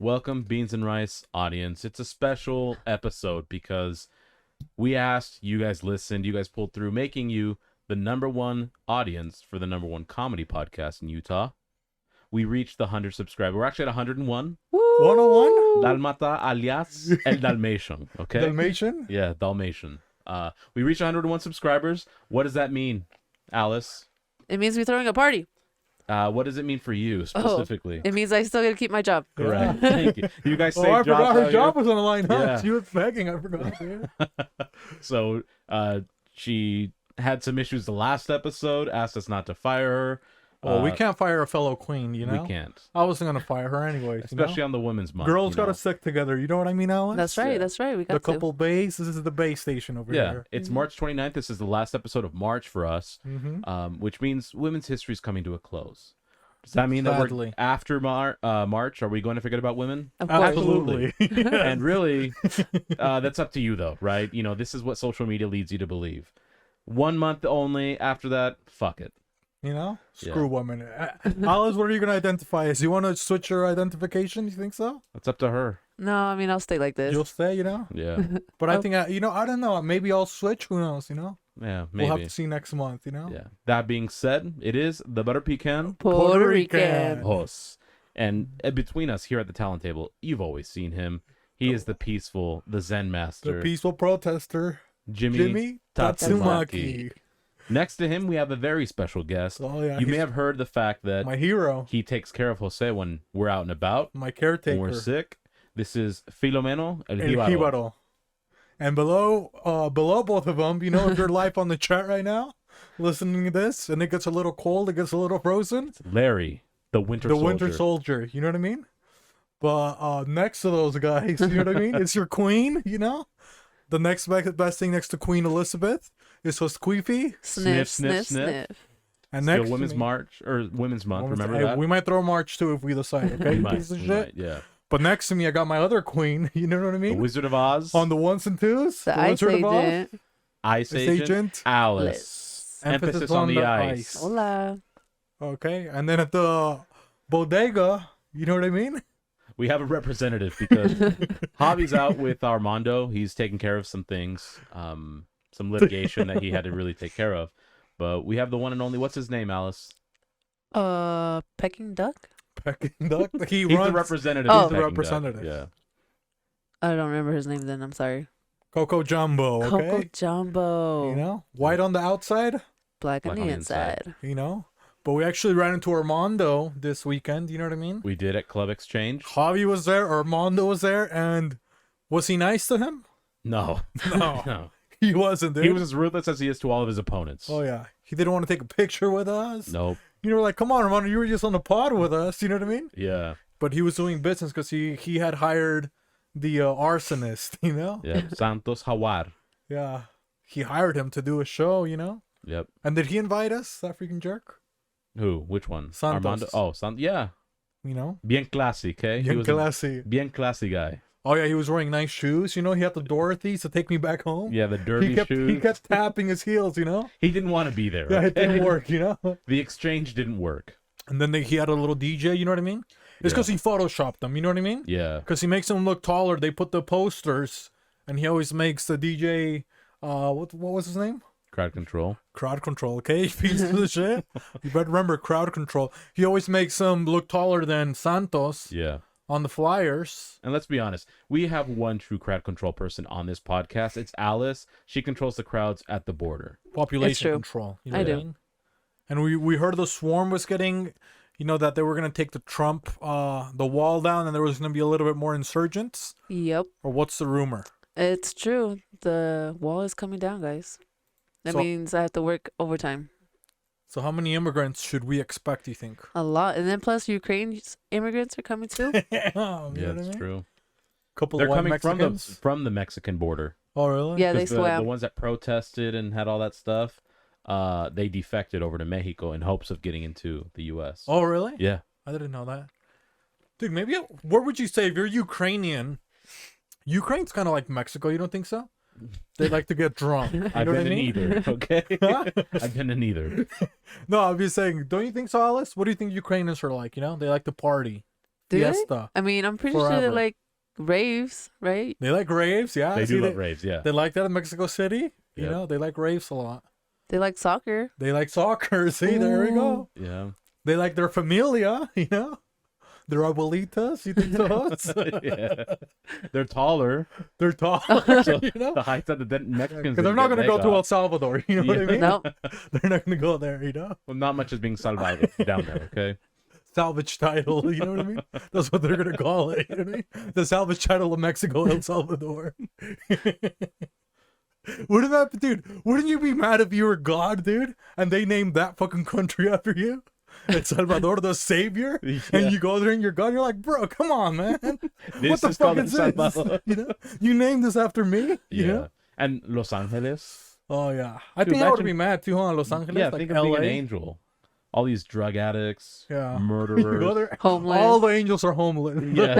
Welcome, Beans and Rice audience. It's a special episode because we asked, you guys listened, you guys pulled through, making you the number one audience for the number one comedy podcast in Utah. We reached the 100 subscribers. We're actually at 101. Woo! 101? Dalmata alias El Dalmatian. Okay. Dalmatian? Yeah, Dalmatian. We reached 101 subscribers. What does that mean, Alice? It means we're throwing a party. What does it mean for you specifically? It means I still get to keep my job. Correct. Thank you. You guys say I forgot her out job here? was on the line. Huh? Yeah. She was begging. I forgot. So she had some issues the last episode, asked us not to fire her. Well, we can't fire a fellow queen, you know? We can't. I wasn't going to fire her anyways. Especially on the Women's Month. Girls got to to stick together. You know what I mean, Alex? That's right. That's right. We got the couple bays. This is the bay station over Yeah, here. it's March 29th. This is the last episode of March for us, which means women's history is coming to a close. Does that mean that we're after March? Are we going to forget about women? Of course. Absolutely. And really, that's up to you, though, right? You know, this is what social media leads you to believe. 1 month only. After that, fuck it. You know? Screw women. Alice, what are you going to identify as? You want to switch your identification? You think so? It's up to her. No, I mean, I'll stay like this. You'll stay, you know? Yeah. But I think, I don't know. Maybe I'll switch. Who knows, you know? Yeah, maybe. We'll have to see next month, you know? Yeah. That being said, it is the Butter Pecan Puerto Rican. Host. And between us here at the talent table, you've always seen him. He is the peaceful, the Zen master. The peaceful protester, Jimmy Tatsumaki. Next to him, we have a very special guest. Oh, yeah. You may have heard the fact that my hero. He takes care of Jose when we're out and about. My caretaker. When we're sick. This is Filomeno El El Jíbaro. Jíbaro. And below both of them, you know, if you're live on the chat right now, listening to this, and it gets a little cold, it gets a little frozen. It's Larry, the Winter Soldier. The Winter Soldier, you know what I mean? But next to those guys, you know what I mean? It's your queen, you know? The next best thing next to Queen Elizabeth is Hosqueefy. Sniff, sniff, sniff. And still next Women's March or Women's Month. Remember that? We might throw March too if we decide. Okay, we piece of shit. might, yeah. But next to me, I got my other queen. You know what I mean? The Wizard of Oz. On the ones and twos. The Ice Wizard of Oz. Agent. Ice Agent. Alice. Emphasis on the ice. Hola. Okay, and then at the bodega, you know what I mean? We have a representative because Javi's out with Armando. He's taking care of some things, some litigation that he had to really take care of. But we have the one and only. What's his name, Alice? Peking Duck. Peking Duck. He's the representative. Oh. He's the representative. Yeah. I don't remember his name then. I'm sorry. Coco Jumbo. Okay. Coco Jumbo. You know, white on the outside. Black on the inside. You know. But we actually ran into Armando this weekend, you know what I mean? We did at Club Exchange. Javi was there, Armando was there, and was he nice to him? No. No. He wasn't, dude. He was as ruthless as he is to all of his opponents. Oh, yeah. He didn't want to take a picture with us. Nope. You know, like, come on, Armando, you were just on the pod with us, you know what I mean? Yeah. But he was doing business because he had hired the arsonist, you know? Yeah. Santos Jaguar. Yeah. He hired him to do a show, you know? Yep. And did he invite us, that freaking jerk? Who? Which one? Santos. Armando. Oh, yeah. You know? Bien classy, okay? Bien classy. Bien classy guy. Oh, yeah, he was wearing nice shoes. You know, he had the Dorothy's to take me back home. Yeah, the derby shoes. He kept tapping his heels, you know? He didn't want to be there. Yeah, okay? it didn't work, you know? The exchange didn't work. And then he had a little DJ, you know what I mean? It's because he photoshopped them, you know what I mean? Yeah. Because he makes them look taller. They put the posters, and he always makes the DJ, what was his name? Crowd control. Crowd control, okay? Piece of the shit. You better remember crowd control. He always makes them look taller than Santos. Yeah. On the flyers. And let's be honest, we have one true crowd control person on this podcast. It's Alice. She controls the crowds at the border. Population control. You know I do. what I mean? And we heard the swarm was getting, you know, that they were going to take the Trump, the wall down, and there was going to be a little bit more insurgents. Yep. Or what's the rumor? It's true. The wall is coming down, guys. That means I have to work overtime. So how many immigrants should we expect, you think? A lot. And then plus Ukraine immigrants are coming too. Yeah, it's true. Couple They're of white coming Mexicans? from the Mexican border. Oh, really? Yeah, they the swam. ones that protested and had all that stuff, they defected over to Mexico in hopes of getting into the U.S. Oh, really? Yeah. I didn't know that. Dude, maybe, what would you say if you're Ukrainian? Ukraine's kind of like Mexico, you don't think so? They like to get drunk. You I've know been what I to mean? neither, okay? I've been to neither. No, I'm just saying, don't you think so, Alice? What do you think Ukrainians are like, you know? They like to party. Do Fiesta. they? I mean, I'm pretty sure they Forever. like raves, right? They like raves, yeah. They See, do love raves, yeah. They like that in Mexico City. You Yep. know, they like raves a lot. They like soccer. They like soccer. See, there we go. Yeah. They like their familia, you know? Their abuelitas, you think so? Yeah. They're taller. They're tall, So you know? the height that the Mexicans. Because they're not going to go to El Salvador, you know what I mean? No, They're not going to go there, you know? Well, not much is being salvado down there, okay? Salvage title, you know what I mean? That's what they're going to call it, you know what I mean? The salvage title of Mexico, El Salvador. Wouldn't that, dude, wouldn't you be mad if you were God, dude, and they named that fucking country after you? El Salvador, the savior, Yeah. and you go there and you're God. You're like, bro, come on, man. This What the is fuck called is El this? Salvador. You know, you named this after me. You Yeah. know? And Los Angeles. Oh yeah, I Dude, think I would imagine- be mad too, huh? Los Angeles, Yeah, like think of LA. being an angel. All these drug addicts, Yeah. You go murderers, there, homeless. all the angels are homeless. yeah,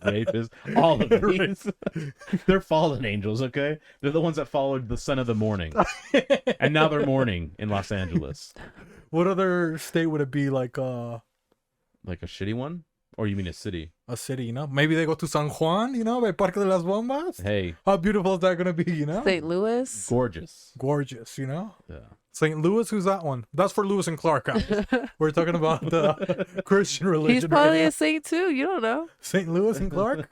rapists, all of these. They're fallen angels, okay? They're the ones that followed the son of the morning. And now they're mourning in Los Angeles. What other state would it be? Like Like a shitty one? Or you mean a city? a city, you know? Maybe they go to San Juan, you know, by Parque de las Bombas. Hey, How beautiful is that gonna be, you know? St. Louis. gorgeous. Gorgeous, you know? Yeah. St. Louis, who's that one? That's for Lewis and Clark, guys. We're talking about the Christian religion. He's probably right a saint too. You don't know. St. Louis and Clark?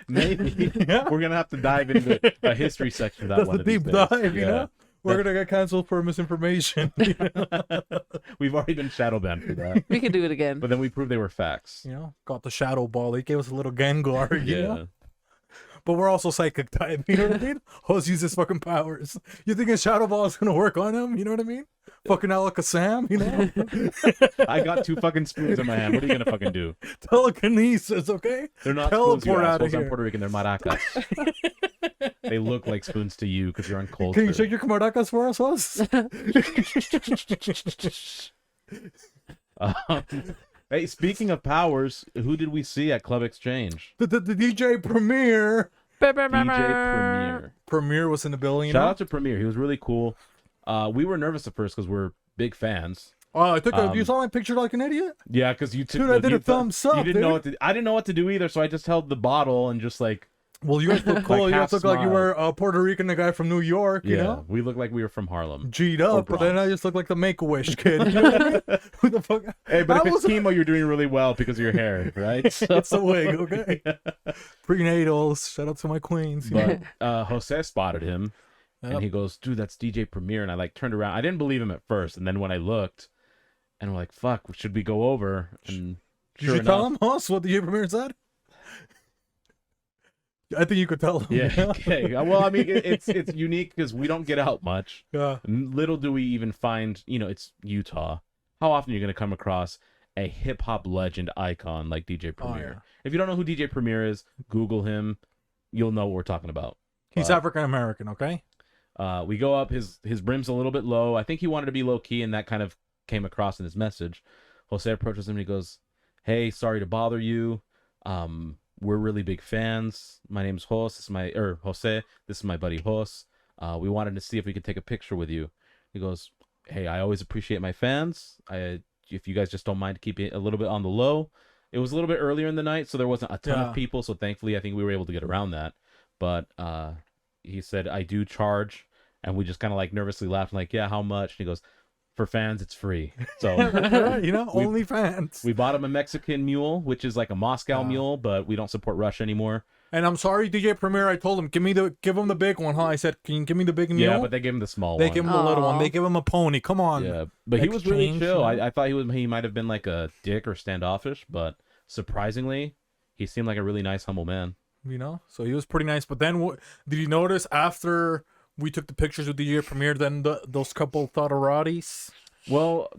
Maybe. Yeah. We're going to have to dive into a history section of that That's one the of these deep days. dive, you Yeah. know? We're gonna get canceled for misinformation. You know? We've already been shadow banned for that. We can do it again. But then we proved they were facts. You know, got the shadow ball. They gave us a little Gengar, you know? But we're also psychic type, you know what I mean? Hose uses fucking powers. You think a shadow ball is gonna work on him? You know what I mean? Fucking Alakazam, you know? I got 2 fucking spoons in my hand. What are you gonna fucking do? Telekinesis, okay? They're not spoons, you Teleport out of assholes. I'm here. Puerto Rican. They're maracas. They look like spoons to you because you're on cold. Can you shake your camaracas for us, Hose? Hey, speaking of powers, who did we see at Club Exchange? The DJ Premier. DJ Premier. Premier was in the building, you Shout know? out to Premier. He was really cool. We were nervous at first because we're big fans. Oh, I took you saw my picture like an idiot? Yeah, because you took. Dude, I did you a thumbs up, You didn't know dude. what to. I didn't know what to do either, so I just held the bottle and just like. Well, you guys look cool. Like you guys half look like you smile. were a Puerto Rican, the guy from New York, you Yeah, know? we looked like we were from Harlem. G'd up, but then I just look like the Make-A-Wish kid. You know what I mean? Who the fuck? Hey, but I if it's was- chemo, you're doing really well because of your hair, right? So, It's the wig, okay? Prenatals. Shout out to my queens. You know? but Jose spotted him, Yep. and he goes, "Dude, that's DJ Premier." And I like turned around. I didn't believe him at first, and then when I looked, and we're like, "Fuck, should we go over?" And Did sure you tell enough- him, Hoss, what the Premier said? I think you could tell him. Yeah. Okay. Well, I mean, it's unique because we don't get out much. Yeah. Little do we even find, it's Utah. How often are you going to come across a hip hop legend icon like DJ Premier? yeah. If you don't know who DJ Premier is, Google him. You'll know what we're talking about. He's African American, okay? We go up. His brim's a little bit low. I think he wanted to be low key, and that kind of came across in his message. Jose approaches him and he goes, "Hey, sorry to bother you. We're really big fans. My name's Jose. Jose. This is my buddy Jose. We wanted to see if we could take a picture with you." He goes, "Hey, I always appreciate my fans. If you guys just don't mind keeping it a little bit on the low." It was a little bit earlier in the night, so there wasn't a ton Yeah. of people. So thankfully, I think we were able to get around that. But he said, "I do charge," and we just kind of like nervously laughed, like, "Yeah, how much?" And he goes, "For fans, it's free." So You know, We- only fans. we bought him a Mexican mule, which is like a Moscow Yeah. mule, but we don't support Russia anymore. And I'm sorry, DJ Premier. I told him, give him the big one, huh? I said, can you give me the big mule? Yeah, but they gave him the small They one. give him the little one. Aw. They give him a pony. Come on. Yeah, but he was really Exchange, chill. you know? I thought he might have been like a dick or standoffish, but surprisingly, he seemed like a really nice, humble man. You know, so he was pretty nice. But then, did you notice after we took the pictures with DJ Premier, then those couple thotterotis? Well,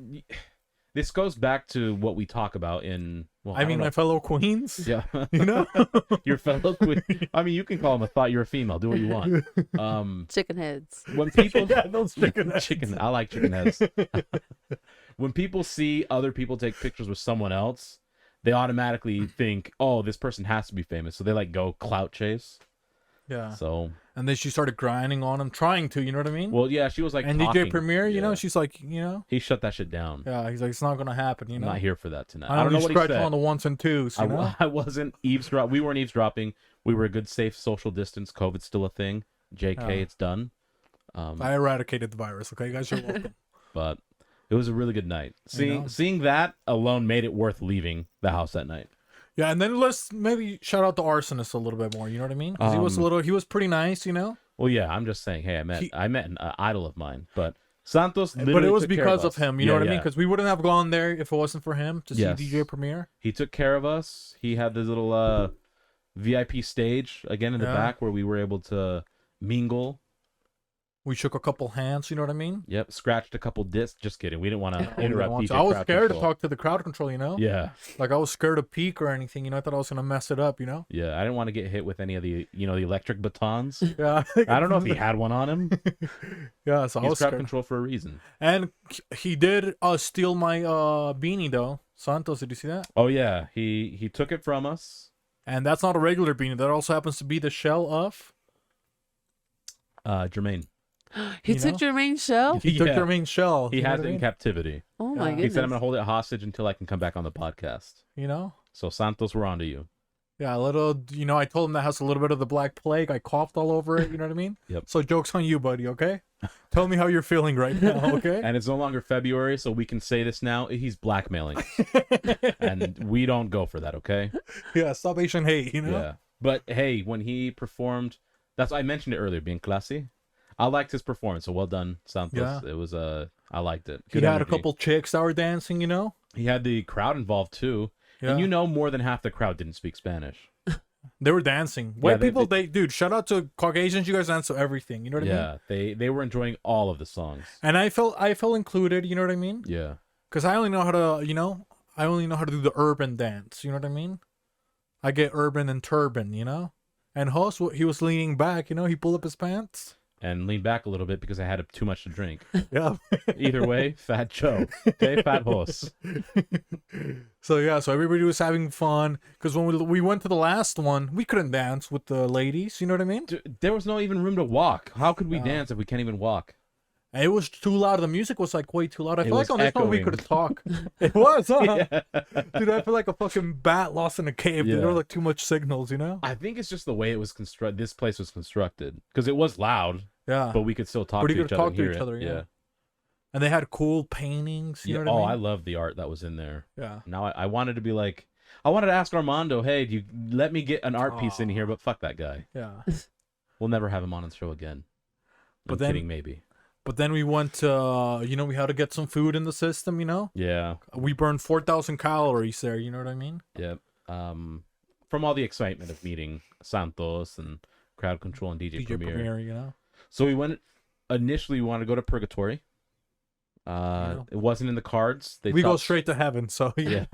this goes back to what we talk about in. Well, I mean, don't my know. fellow queens. Yeah, You know, your fellow queen. I mean, you can call him a thought. You're a female. Do what you want. Chicken heads. When people yeah, those chicken heads. I like chicken heads. When people see other people take pictures with someone else, they automatically think, "Oh, this person has to be famous," so they like go clout chase. Yeah. So And then she started grinding on him, trying to, you know what I mean? Well, yeah, she was like, and talking. DJ Premier, you know, Yeah. she's like, you know, He shut that shit down. yeah, he's like, it's not gonna happen, you I'm know. not here for that tonight. I I don't know what he scratch said. on the ones and twos, you know. I wasn't eavesdropping. We weren't eavesdropping. We were a good, safe social distance. COVID's still a thing. JK, it's done. I eradicated the virus. Okay, guys, you're welcome. But it was a really good night. know. Seeing that alone made it worth leaving the house that night. Yeah, and then let's maybe shout out the Arsonist a little bit more. You know what I mean? 'Cause he was pretty nice, you know. Well, yeah, I'm just saying. Hey, I met an idol of mine, but Santos. But it was because of him. You know what I mean? Because we wouldn't have gone there if it wasn't for him to see DJ Premier. He took care of us. He had this little VIP stage again in the back where we were able to mingle. We shook a couple hands. You know what I mean? Yep, scratched a couple discs. Just kidding. We didn't want to interrupt DJ. I was crowd scared control. to talk to the crowd control. You know? Yeah. Like I was scared to peek or anything. You know, I thought I was gonna mess it up. You know? Yeah, I didn't want to get hit with any of the the electric batons. Yeah. I don't know if he had one on him. Yeah, so I He's was crowd scared. control for a reason. And he did steal my beanie though. Santos, did you see that? Oh yeah, he took it from us. And that's not a regular beanie. That also happens to be the shell of. Jermaine. He You took know? Jermaine's shell? He took Jermaine's shell. He you know has what it I in mean? captivity. Oh Yeah. my He goodness. said I'm gonna hold it hostage until I can come back on the podcast. You know? So Santos, we're on to you. Yeah, a little, you know, I told him that has a little bit of the Black Plague. I coughed all over it, you know what I mean? Yep. So joke's on you, buddy, okay? Tell me how you're feeling right now, okay? And it's no longer February, so we can say this now. He's blackmailing. And we don't go for that, okay? Yeah, stop Asian hate, you know? Yeah. But hey, when he performed, I mentioned it earlier, being classy. I liked his performance, so well done, Santos. Yeah. It was I liked it. He Good had energy. a couple chicks that were dancing, you know? He had the crowd involved too. Yeah. And more than half the crowd didn't speak Spanish. They were dancing. White they- people, dude, shout out to Caucasians, you guys dance to everything, you know what I mean? Yeah, they were enjoying all of the songs. And I felt included, you know what I mean? Yeah. Because I only know how to, you know, do the urban dance, you know what I mean? I get urban and turban, you know? And Hoss, he was leaning back, you know, he pulled up his pants. And leaned back a little bit because I had too much to drink. Yeah. Either way, Fat Joe. Okay, Fat Horse. So everybody was having fun. Because when we went to the last one, we couldn't dance with the ladies, you know what I mean? There was no even room to walk. How could we dance if we can't even walk? And it was too loud. The music was like way too loud. I It feel like was on this one we echoing. could talk. It was, huh? Yeah. Dude, I feel like a fucking bat lost in a cave. Dude. Yeah. There were like too much signals, you know? I think it's just the way it was constructed. This place was constructed because it was loud, Yeah. but we could still talk But to you each could other. talk and to hear each it. other, yeah. Yeah. And they had cool paintings. You Yeah. know what I I mean? love the art that was in there. Yeah. Now I wanted to be like, I wanted to ask Armando, hey, do you let me get an art piece in here? But fuck that guy. Yeah. We'll never have him on the show again. But I'm then- kidding, maybe. But then we went to, you know, we had to get some food in the system, you know? Yeah. We burned 4,000 calories there, you know what I mean? Yep. From all the excitement of meeting Santos and Crowd Control and DJ, DJ Premier. Premier, you know? So we went. Initially, we wanted to go to Purgatory. It wasn't in the cards. We go straight to heaven, so Yeah.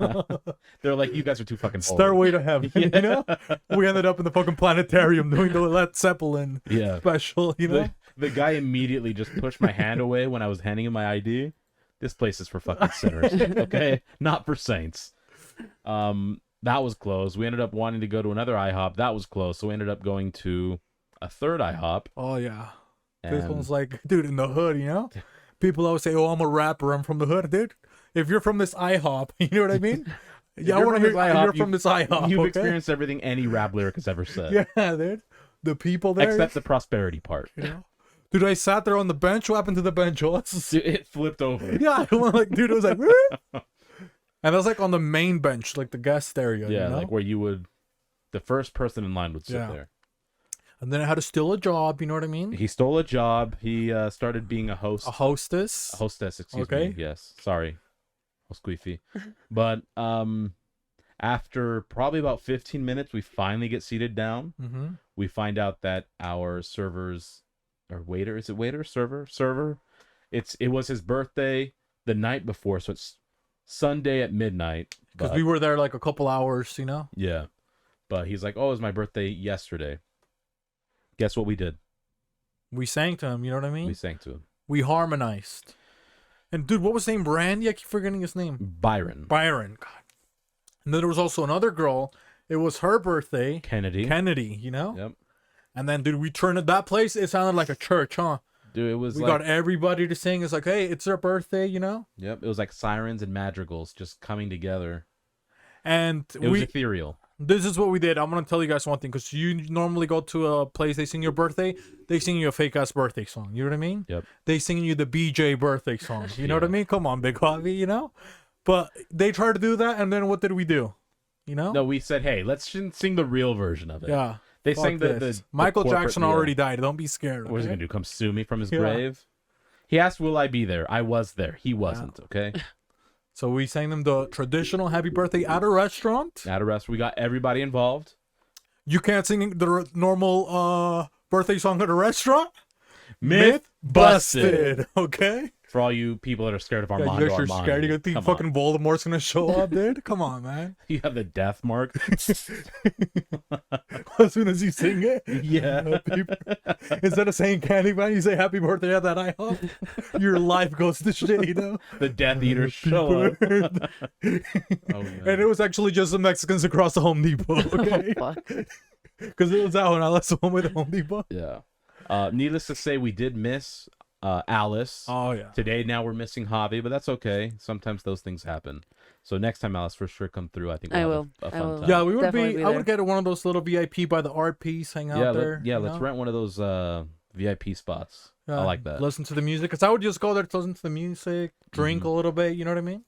They're like, you guys are too fucking holy. Stairway to heaven, you know? We ended up in the fucking planetarium doing the Led Zeppelin Yeah. special, you know? The guy immediately just pushed my hand away when I was handing him my ID. This place is for fucking sinners, okay? Not for saints. That was closed. We ended up wanting to go to another IHop. That was closed. So we ended up going to a third IHop. Oh, yeah. This and- one's like, dude, in the hood, you know? People always say, oh, I'm a rapper. I'm from the hood, dude. If you're from this IHop, you know what I mean? Yeah, I you're want to from hear this IHop, you're from this IHop, You've okay? experienced everything any rap lyric has ever said. Yeah, dude. The people there. Except the prosperity part. You know? Dude, I sat there on the bench. What happened to the bench? Dude, it flipped over. Yeah, I went like, dude, it was like, "Woo!" And I was like on the main bench, like the guest area. Yeah, you know? like where the first person in line would sit Yeah. there. And then I had to steal a job. You know what I mean? He stole a job. He started being a host. A hostess. A hostess, excuse Okay. me. Yes, sorry. Squeefy. But after probably about 15 minutes, we finally get seated down. Mm-hmm. We find out that our servers or waiter, is it waiter? Server? It was his birthday the night before, so it's Sunday at midnight. Because but- we were there like a couple hours, you know? Yeah. But he's like, oh, it was my birthday yesterday. Guess what we did? We sang to him, you know what I mean? We sang to him. We harmonized. And dude, what was his name? Randy? I keep forgetting his name. Byron. Byron. God. And then there was also another girl. It was her birthday. Kennedy. Kennedy, you know? Yep. And then, dude, we turned it. That place, it sounded like a church, huh? Dude, it was We like, got everybody to sing. It's like, hey, it's their birthday, you know? yep, it was like sirens and madrigals just coming together. And It was ethereal. this is what we did. I'm going to tell you guys one thing, because you normally go to a place, they sing your birthday, they sing you a fake-ass birthday song. You know what I mean? Yep. They sing you the BJ birthday song. You know what I Yeah. mean? Come on, Big Javi, you know? But they tried to do that, and then what did we do? You know? No, we said, hey, let's sing the real version of it. Yeah. They Fuck sang the this. the Michael corporate- Jackson yeah. already died. Don't be scared. What is he okay? gonna do? Come sue me from his Yeah. grave? He asked, "Will I be there?" I was there. He wasn't. Okay. So we sang them the traditional happy birthday at a restaurant. At a restaurant, we got everybody involved. You can't sing the normal birthday song at a restaurant. Myth busted. Okay. For all you people that are scared of Yeah, Armando, you guys are Armando, scared. You think come fucking Voldemort's gonna show up, dude? Come on, man. on. You have the death mark. As soon as you sing it, Yeah. instead of saying Candyman, you say happy birthday at that IHop. Your life goes to shit, you know? The Death Eaters show up. Oh, man. And it was actually just the Mexicans across the Home Depot, okay? Oh, fuck. Because it was that one. I left the one with the Home Depot. Yeah. Needless to say, we did miss Alice. Oh, yeah. Today, now we're missing Javi, but that's okay. Sometimes those things happen. So next time Alice for sure come through. I think I we'll will. have a I fun will. time. Yeah, we would Definitely be I would there. get one of those little VIP by the art piece, hang out Yeah, there. you let's know? rent one of those VIP spots. I Yeah, like that. Listen to the music. Because I would just go there to listen to the music, drink a little bit, you know what I mean?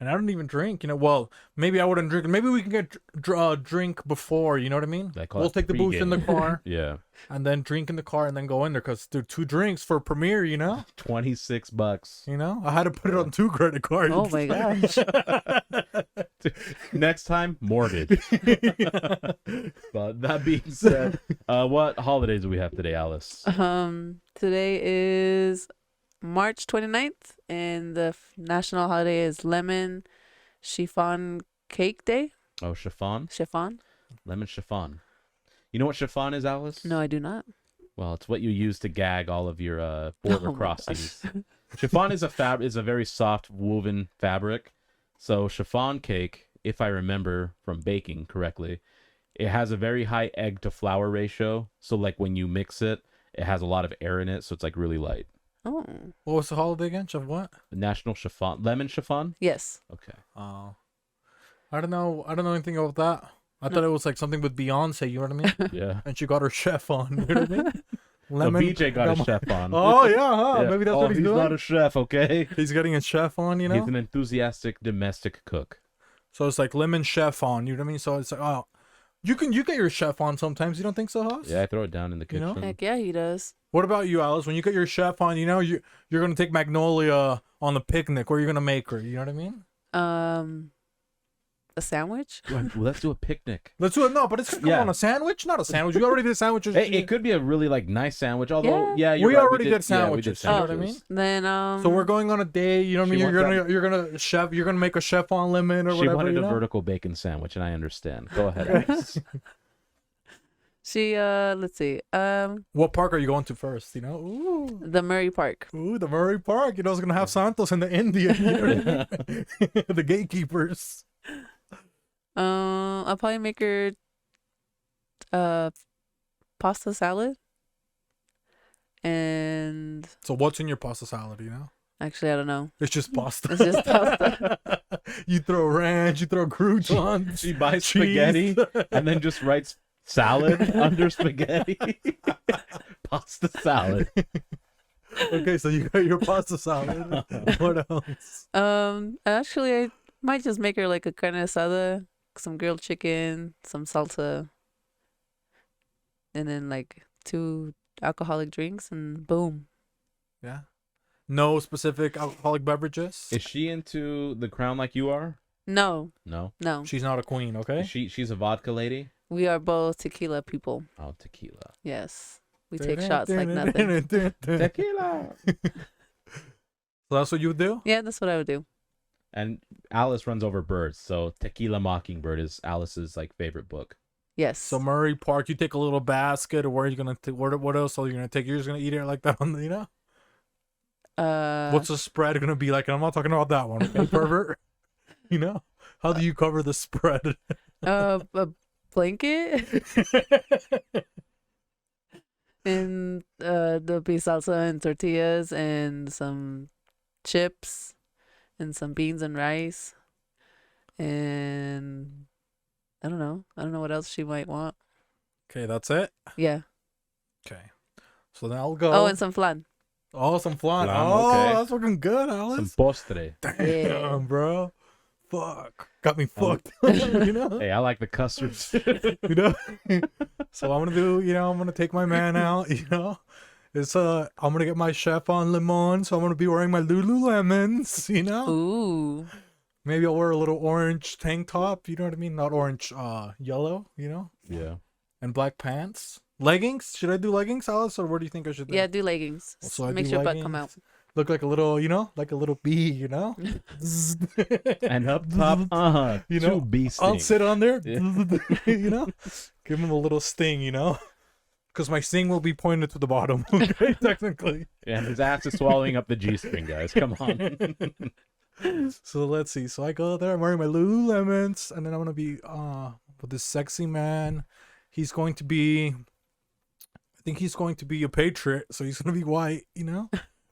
And I don't even drink, you know. Well, maybe I wouldn't drink. Maybe we can get drink before, you know what I mean? They call We'll it take the booze in the pregame. car Yeah, and then drink in the car and then go in there. Because, dude, 2 drinks for premiere, you know? $26. You know? I had to put it on 2 credit cards. Oh my gosh. Next time, mortgage. But that being said, what holidays do we have today, Alice? Today is March 29th, and the national holiday is Lemon Chiffon Cake Day. Oh, chiffon, Chiffon? lemon chiffon. You know what chiffon is, Alice? No, I do not. Well, it's what you use to gag all of your border Oh my crossings. Chiffon is a very soft woven fabric. So chiffon cake, if I remember from baking correctly, it has a very high egg to flour ratio. So like when you mix it, it has a lot of air in it, so it's like really light. Oh, What was the holiday again? Chef what? The National Chiffon Lemon Chiffon. yes. Okay. Oh. I don't know. I don't know anything about that. I thought it was like something with Beyonce, you know what I mean? Yeah. And she got her chef on, you know what I mean? No, BJ got a lemon- chef on. Oh, yeah, huh? Yeah. Maybe that's Oh, what he's doing. not a chef, okay? He's getting a chef on, you know? He's an enthusiastic domestic cook. So it's like lemon chef on, you know what I mean? So it's like, oh, you get your chef on sometimes. You don't think so, Hoss? Yeah, I throw it down in the You know? kitchen. Heck yeah, he does. What about you, Alice? When you get your chef on, you know, you're going to take Magnolia on the picnic. Where are you going to make her? You know what I mean? A sandwich? Well, let's do a picnic. Let's do it. No, but it's come Yeah. on, a sandwich? Not a sandwich. You already did sandwiches. Hey, it could be a really like nice sandwich. Although, yeah, you're We right, already did yeah, we did sandwiches, you know what I sandwiches. Then So we're going on a day. You know what I She mean? wants You're gonna make a chef on lemon or She whatever. wanted you a know? vertical bacon sandwich, and I understand. Go ahead, Alice. she let's see. What park are you going to first? You know, ooh, The Murray Park. the Murray Park. You know, it's gonna have Santos and the Indian. You know what I mean? The gatekeepers. I'll probably make her pasta salad. And So what's in your pasta salad? You know, actually I don't know. it's just pasta. It's just pasta. You throw ranch. You throw croutons. She buys cheese. spaghetti and then just writes salad under spaghetti. Pasta salad. Okay, so you got your pasta salad. What else? Actually I might just make her like a carne asada, some grilled chicken, some salsa, and then like 2 alcoholic drinks, and boom. Yeah. No specific alcoholic beverages. Is she into The Crown like you are? No, No. no. She's not a queen, okay? She's a vodka lady. We are both tequila people. Oh, tequila. Yes. We take shots like nothing. Tequila. So that's what you would do? Yeah, that's what I would do. And Alice runs over birds, so Tequila Mockingbird is Alice's like favorite book. Yes. So Murray Park, you take a little basket, or where are you gonna? What else are you gonna take? You're just gonna eat it like that on the, you know? What's the spread gonna be like? And I'm not talking about that one, okay, pervert. You know, how do you cover the spread? a blanket? And there'll be salsa and tortillas and some chips and some beans and rice. And I don't know. I don't know what else she might want. Okay, that's it. Yeah. Okay, so then I'll go. Oh, and some flan. Oh, some flan. Flan, Oh, okay. that's looking good, Some Alice. postre. Damn, Yeah. bro. Fuck. Got me Oh. fucked. You know? Hey, I like the custards. You know? So I'm gonna do, I'm gonna take my man out, It's I'm gonna get my chef on limon, so I'm gonna be wearing my Lululemons, Ooh. Maybe I'll wear a little orange tank top, you know what I mean? Not orange, yellow, Yeah. and black pants. Leggings? Should I do leggings, Alice, or what do you think I should do? Yeah, do leggings. So I Makes do your butt come out. leggings. Look like a little, like a little bee, And up top, You two know, bee I'll stings. sit on there, Yeah. give him a little sting, because my sting will be pointed to the bottom, okay, technically. And his ass is swallowing up the G-string, guys. Come on. So let's see. So I go there, I'm wearing my Lululemons, and then I'm gonna be with this sexy man. He's going to be, I think he's going to be a patriot, so he's gonna be white,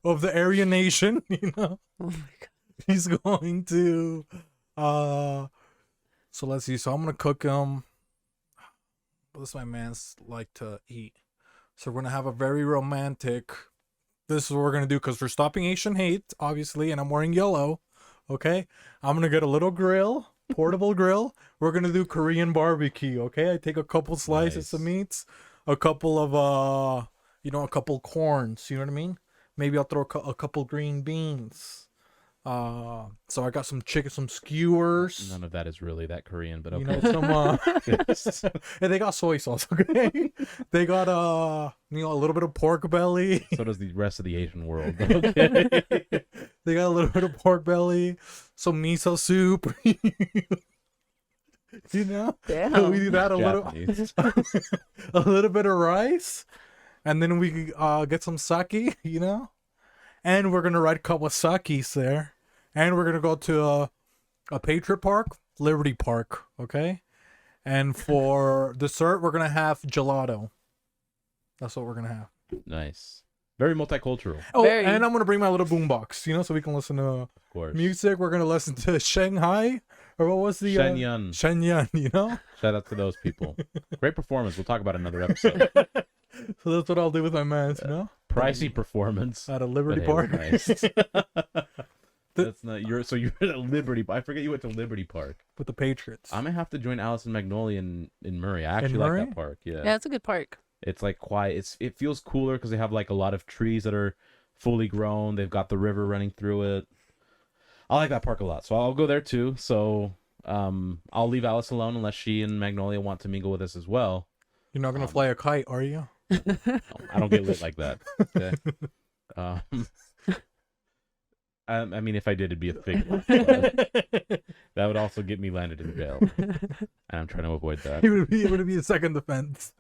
of the Aryan nation, Oh my god. He's going to so let's see. So I'm gonna cook him. What does my man's like to eat? So we're gonna have a very romantic. This is what we're gonna do because we're stopping Asian hate, obviously, and I'm wearing yellow. Okay, I'm gonna get a little grill, portable grill. We're gonna do Korean barbecue. Okay, I take a couple slices of Nice. meats, a couple of a couple corns. You know what I mean? Maybe I'll throw a couple green beans. So I got some chicken, some skewers. None of that is really that Korean, but okay. Some and they got soy sauce. Okay, they got a little bit of pork belly. So does the rest of the Asian world. Okay. They got a little bit of pork belly, some miso soup. Damn. We do that Japanese. a little bit of rice, and then we get some sake. And we're gonna ride Kawasaki's there, and we're gonna go to a Patriot Park, Liberty Park. Okay, and for dessert we're gonna have gelato. That's what we're gonna have. Nice. Very multicultural, Oh, Very. and I'm gonna bring my little boombox, so we can listen to of course. music. We're gonna listen to Shanghai, or what was the Shenyun. Shenyun, Shout out to those people. Great performance. We'll talk about it in another episode. So that's what I'll do with my mans, Pricey performance. At a Liberty but hey, Park. nice. That's not you're at Liberty. I forget you went to Liberty Park. With the Patriots. I'm gonna have to join Alice and Magnolia in Murray. I actually Murray? like that park. Yeah. Yeah, it's a good park. It's like quiet. It feels cooler because they have like a lot of trees that are fully grown. They've got the river running through it. I like that park a lot, so I'll go there too. So I'll leave Alice alone unless she and Magnolia want to mingle with us as well. You're not gonna fly a kite, are you? No, I don't get lit like that. Okay. I mean, if I did, it'd be a figure. But that would also get me landed in jail, and I'm trying to avoid that. It would be a second defense.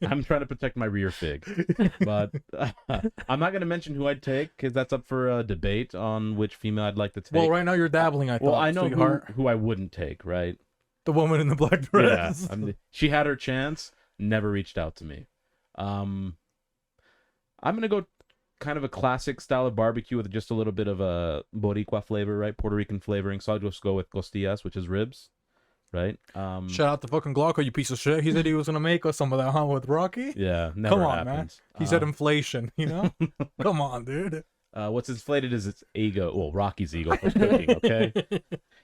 I'm trying to protect my rear fig, but I'm not going to mention who I'd take because that's up for a debate on which female I'd like to take. Well, right now you're dabbling. I thought. Well, I know sweetheart. who I wouldn't take, right? The woman in the black Yeah, dress. she had her chance, never reached out to me. I'm gonna go kind of a classic style of barbecue with just a little bit of a Boricua flavor, right? Puerto Rican flavoring. So I'll just go with costillas, which is ribs, right? Shout out to fucking Glauco, you piece of shit. He said he was gonna make us some of that, huh, with Rocky. Yeah, never Come on, happened. man. He said inflation. Come on, dude. What's inflated is its ego. Well, Rocky's ego for cooking. Okay,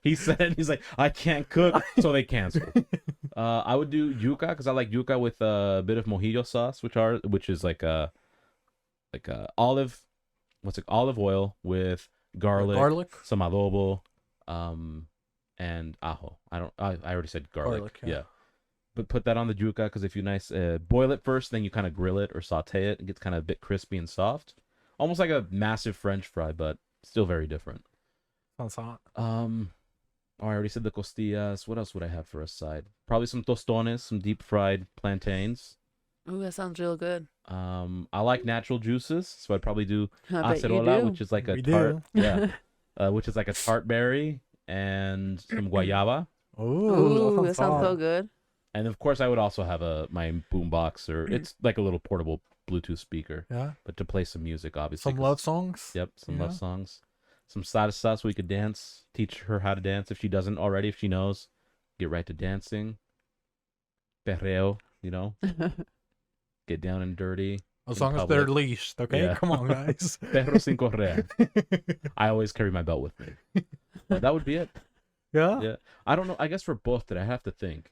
he's like, I can't cook, so they cancel. I would do yuca because I like yuca with a bit of mojito sauce, which is like a olive oil with garlic, some adobo, and ajo. I already said garlic. Yeah. But put that on the yuca because if you boil it first, then you kind of grill it or saute it. It gets kind of a bit crispy and soft. Almost like a massive French fry, but still very different. Sounds hot. I already said the costillas. What else would I have for a side? Probably some tostones, some deep fried plantains. Ooh, that sounds real good. I like natural juices, so I'd probably do I bet you acerola, do. which is like a We tart. do. Yeah. Which is like a tart berry and some guayaba. Ooh, Ooh, that sounds hot. so good. And of course, I would also have my boombox, or it's like a little portable Bluetooth speaker, Yeah. but to play some music, obviously. Some 'cause- love songs. Yep, some Yeah. love songs. Some salsa so we could dance. Teach her how to dance if she doesn't already. If she knows, get right to dancing. Perreo, get down and dirty. As in long as they're public. leashed, okay? Yeah. Come on, guys. Perro sin correa. I always carry my belt with me. But that would be it. Yeah? Yeah. I don't know. I guess for both that I have to think.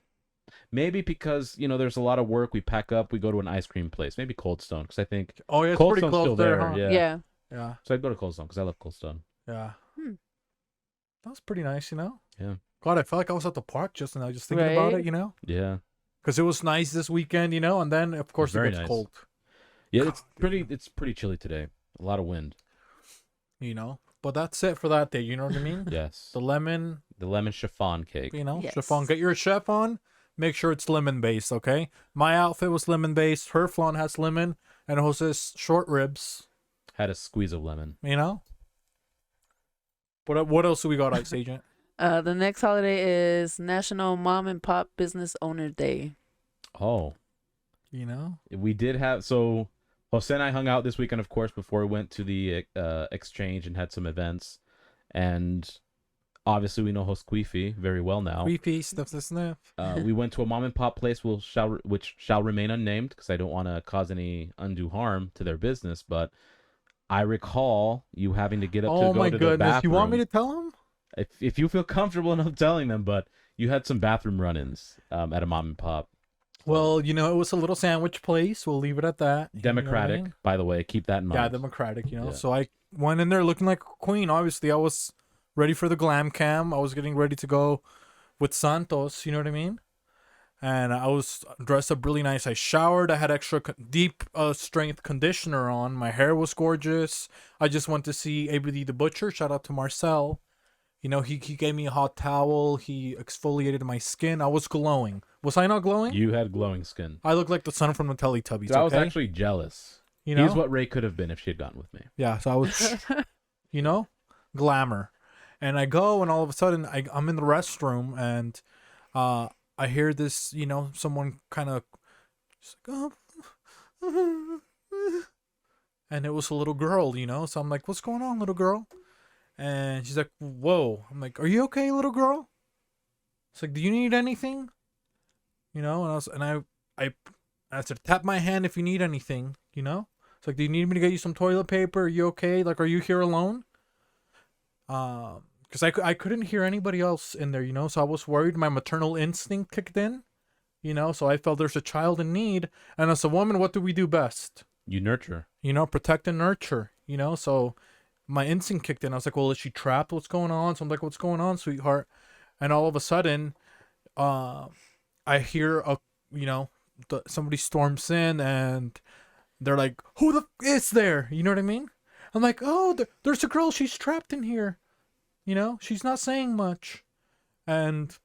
Maybe because, there's a lot of work. We pack up. We go to an ice cream place. Maybe Cold Stone. Because I think Oh, yeah, it's Cold pretty Stone's close still there, there. huh? Yeah. Yeah. Yeah. So I'd go to Cold Stone because I love Cold Stone. Yeah. Hmm. That was pretty nice, Yeah. God, I felt like I was at the park just now, just thinking about Right? it, Yeah. Because it was nice this weekend, and then, of course, Very it gets nice. cold, Yeah, it's pretty chilly today. A lot of wind. But that's it for that day, you know what I mean? Yes. The lemon, The lemon chiffon cake. Yes. chiffon. Get your chef on. Make sure it's lemon based, okay? My outfit was lemon based. Her flan has lemon, and Jose's short ribs. Had a squeeze of lemon. What else do we got, Ice Agent? The next holiday is National Mom and Pop Business Owner Day. Oh. We did have so Jose and I hung out this weekend, of course, before we went to the exchange and had some events. And obviously we know Josquifi very well now. Creepy stuff, sniff. We went to a mom and pop place which shall remain unnamed because I don't want to cause any undue harm to their business, but I recall you having to get up to Oh go my to the goodness! bathroom. You want me to tell him? If you feel comfortable enough telling them, but you had some bathroom run-ins at a mom and pop. Well, it was a little sandwich place. We'll leave it at that. You know what I Democratic, mean? by the way. Keep that in mind. Yeah, democratic. Yeah. So I went in there looking like a queen. Obviously, I was ready for the glam cam. I was getting ready to go with Santos. You know what I mean? And I was dressed up really nice. I showered. I had extra deep strength conditioner on. My hair was gorgeous. I just went to see ABD the Butcher. Shout out to Marcel. He gave me a hot towel. He exfoliated my skin. I was glowing. Was I not glowing? You had glowing skin. I look like the son from the Teletubbies. Dude, I was okay? actually jealous. You know? He's what Ray could have been if she had gone with me. Yeah, so I was, glamour. And I go, and all of a sudden, I'm in the restroom, and I hear this, someone kind of, like, oh. And it was a little girl, So I'm like, what's going on, little girl? And she's like, whoa. I'm like, are you okay, little girl? It's like, do you need anything? And I said, tap my hand if you need anything, It's like, do you need me to get you some toilet paper? Are you okay? Like, are you here alone? Because I couldn't hear anybody else in there, So I was worried. My maternal instinct kicked in, So I felt there's a child in need. And as a woman, what do we do best? You nurture. Protect and nurture, So my instinct kicked in. I was like, well, is she trapped? What's going on? So I'm like, what's going on, sweetheart? And all of a sudden, I hear somebody storms in, and they're like, who the is there? You know what I mean? I'm like, oh, there's a girl. She's trapped in here. She's not saying much. And,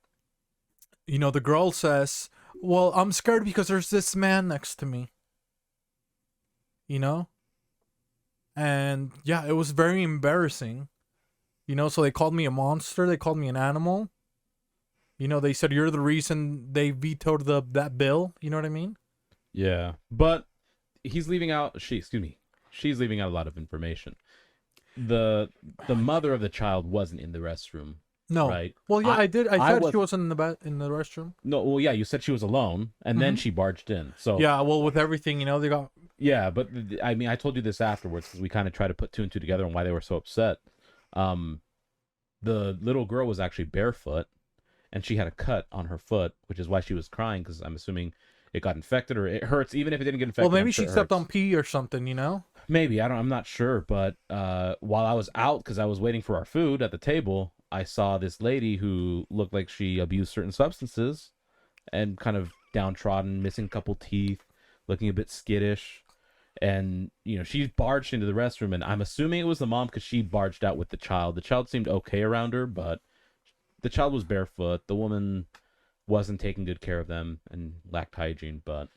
the girl says, well, I'm scared because there's this man next to me. And yeah, it was very embarrassing. So they called me a monster. They called me an animal. They said you're the reason they vetoed that bill. You know what I mean? Yeah, but she's leaving out a lot of information. The mother of the child wasn't in the restroom. No. Right? Well, yeah, I did. I said was- she wasn't in the restroom. No, well, yeah, you said she was alone, and then she barged in. So Yeah, well, with everything, they got. yeah, but I mean, I told you this afterwards because we kind of tried to put two and two together on why they were so upset. The little girl was actually barefoot, and she had a cut on her foot, which is why she was crying, because I'm assuming it got infected or it hurts, even if it didn't get infected. Well, maybe I'm sure she it stepped hurts. on pee or something. Maybe I'm not sure, but while I was out because I was waiting for our food at the table, I saw this lady who looked like she abused certain substances, and kind of downtrodden, missing a couple teeth, looking a bit skittish, and she barged into the restroom, and I'm assuming it was the mom because she barged out with the child. The child seemed okay around her, but the child was barefoot. The woman wasn't taking good care of them and lacked hygiene, but.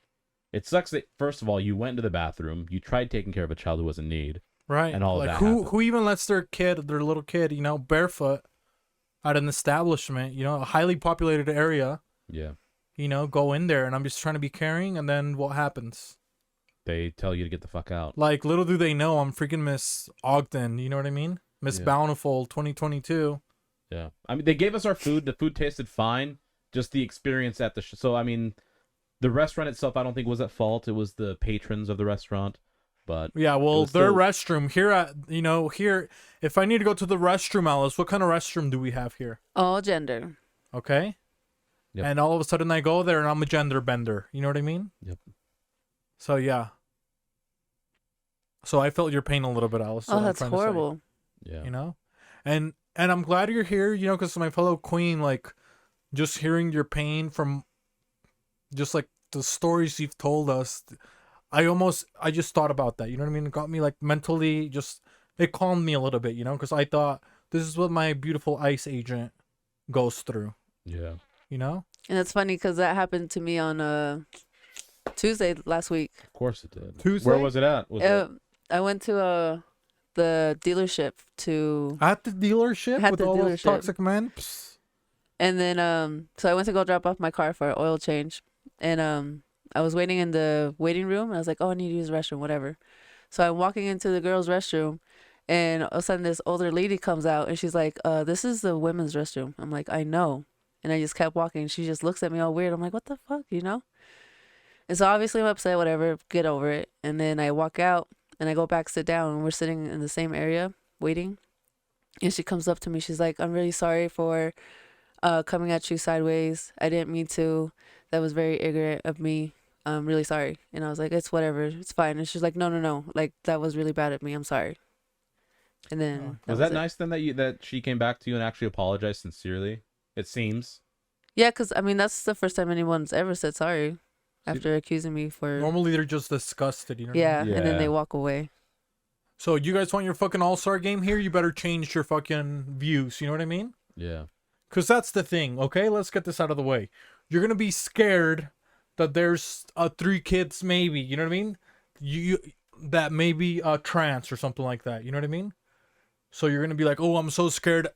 It sucks that, first of all, you went into the bathroom, you tried taking care of a child who was in need. Right. And all of like that who happened. even lets their little kid, barefoot at an establishment, a highly populated area, Yeah. go in there, and I'm just trying to be caring, and then what happens? they tell you to get the fuck out. Like, little do they know, I'm freaking Miss Ogden. You know what I mean? Miss Bountiful 2022. Yeah. I mean, they gave us our food. The food tasted fine. Just the experience at the so, I mean, the restaurant itself, I don't think was at fault. It was the patrons of the restaurant. But yeah, well, their restroom here at, here, if I need to go to the restroom, Alice, what kind of restroom do we have here? All gender. Okay. Yep. And all of a sudden I go there and I'm a gender bender. You know what I mean? Yep. So, yeah. So I felt your pain a little bit, Alice. Oh, that's horrible. Yeah. You know? And I'm glad you're here, because my fellow queen, like, just hearing your pain from just, like, the stories you've told us, I just thought about that. You know what I mean? It got me, like, mentally it calmed me a little bit, because I thought this is what my beautiful ICE agent goes through. Yeah. You know? And it's funny because that happened to me on Tuesday last week. Of course it did. Tuesday? Where was it at? I went to the dealership to... At the dealership? At with the all those dealership. toxic men? Psst. And then, so I went to go drop off my car for an oil change. And I was waiting in the waiting room. And I was like, oh, I need to use the restroom, whatever. So I'm walking into the girls' restroom. And all of a sudden, this older lady comes out. And she's like, this is the women's restroom. I'm like, I know. And I just kept walking. She just looks at me all weird. I'm like, what the fuck, And so obviously I'm upset, whatever. Get over it. And then I walk out. And I go back, sit down. And we're sitting in the same area, waiting. And she comes up to me. She's like, I'm really sorry for... coming at you sideways. I didn't mean to. That was very ignorant of me. I'm really sorry. And I was like, it's whatever. It's fine. And she's like, no. Like, that was really bad of me. I'm sorry. And then... Was that nice then that she came back to you and actually apologized sincerely? It seems. Yeah, because, I mean, that's the first time anyone's ever said sorry after accusing me for... Normally they're just disgusted, you know what I mean? Yeah, and then they walk away. So you guys want your fucking all-star game here? You better change your fucking views, you know what I mean? Yeah. Because that's the thing, okay? Let's get this out of the way. You're going to be scared that there's 3 kids maybe, you know what I mean? You that may be trans or something like that, you know what I mean? So you're going to be like, oh, I'm so scared.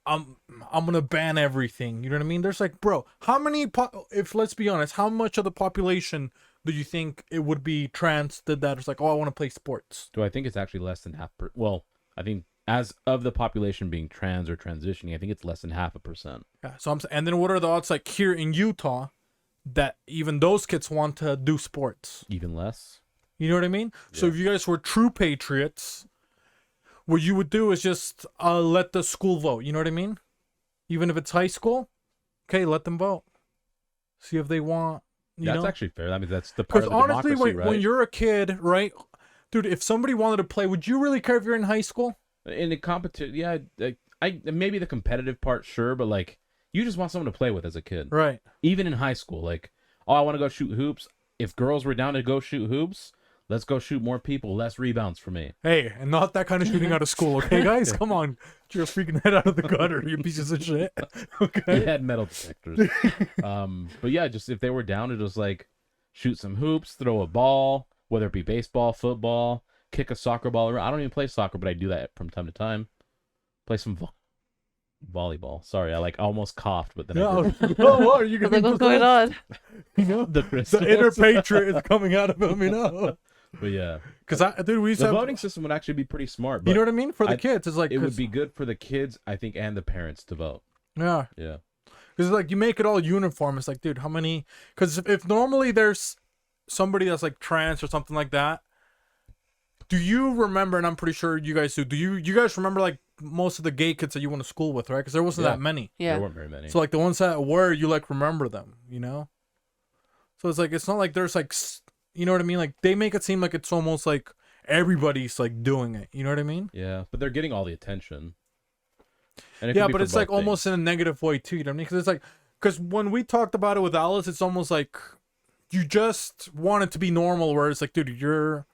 I'm going to ban everything, you know what I mean? There's like, bro, how many, if let's be honest, how much of the population do you think it would be trans that is like, oh, I want to play sports? Do I think it's actually less than half? Well, I think as of the population being trans or transitioning, I think it's less than 0.5%. Yeah, so and then what are the odds like here in Utah that even those kids want to do sports? Even less. You know what I mean? Yeah. So if you guys were true patriots, what you would do is just let the school vote. You know what I mean? Even if it's high school, okay, let them vote. See if they want. That's actually fair. I mean, that's the part of the honestly, democracy, right? when you're a kid, right, dude, if somebody wanted to play, would you really care if you're in high school? In the competition, yeah, I maybe the competitive part, sure, but like you just want someone to play with as a kid, right? Even in high school, like, oh, I want to go shoot hoops. If girls were down to go shoot hoops, let's go shoot more people, less rebounds for me. Hey, and not that kind of shooting out of school, okay, guys? Come on, get your freaking head out of the gutter, you pieces of shit. Okay. It had metal detectors. But yeah, just if they were down to just like shoot some hoops, throw a ball, whether it be baseball, football. Kick a soccer ball around. I don't even play soccer, but I do that from time to time. Play some volleyball. Sorry, I almost coughed, but then I didn't. What are you gonna what's going on? You know, the inner patriot is coming out of him, you know. But yeah, because we used the voting system would actually be pretty smart. But you know what I mean? For the kids, it's like it would be good for the kids, I think, and the parents to vote. Yeah, yeah. Because like you make it all uniform. It's like, dude, how many? Because if normally there's somebody that's like trans or something like that. Do you remember, and I'm pretty sure you guys do you guys remember like most of the gay kids that you went to school with, right? Because there wasn't that many. Yeah. There weren't very many. So like the ones that were, you like remember them, you know? So it's like, it's not like there's like, you know what I mean? Like they make it seem like it's almost like everybody's like doing it. You know what I mean? Yeah, but they're getting all the attention. And yeah, but it's like almost in a negative way too, you know what I mean? Because it's like, because when we talked about it with Alice, it's almost like you just want it to be normal where it's like, dude, if you're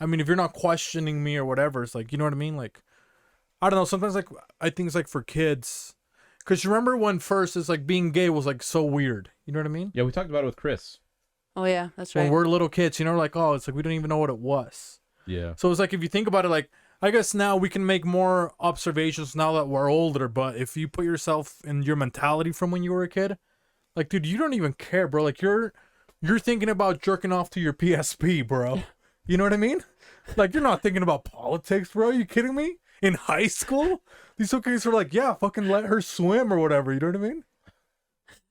not questioning me or whatever, it's like, you know what I mean? Like, I don't know. Sometimes, like, I think it's like for kids. Because you remember when first it's like being gay was like so weird. You know what I mean? Yeah, we talked about it with Chris. Oh, yeah, that's right. When we're little kids, you know, like, oh, it's like we don't even know what it was. Yeah. So it's like, if you think about it, like, I guess now we can make more observations now that we're older. But if you put yourself in your mentality from when you were a kid, like, dude, you don't even care, bro. Like, you're thinking about jerking off to your PSP, bro. You know what I mean? Like, you're not thinking about politics, bro. You kidding me? In high school? These hookies are like, yeah, fucking let her swim or whatever. You know what I mean?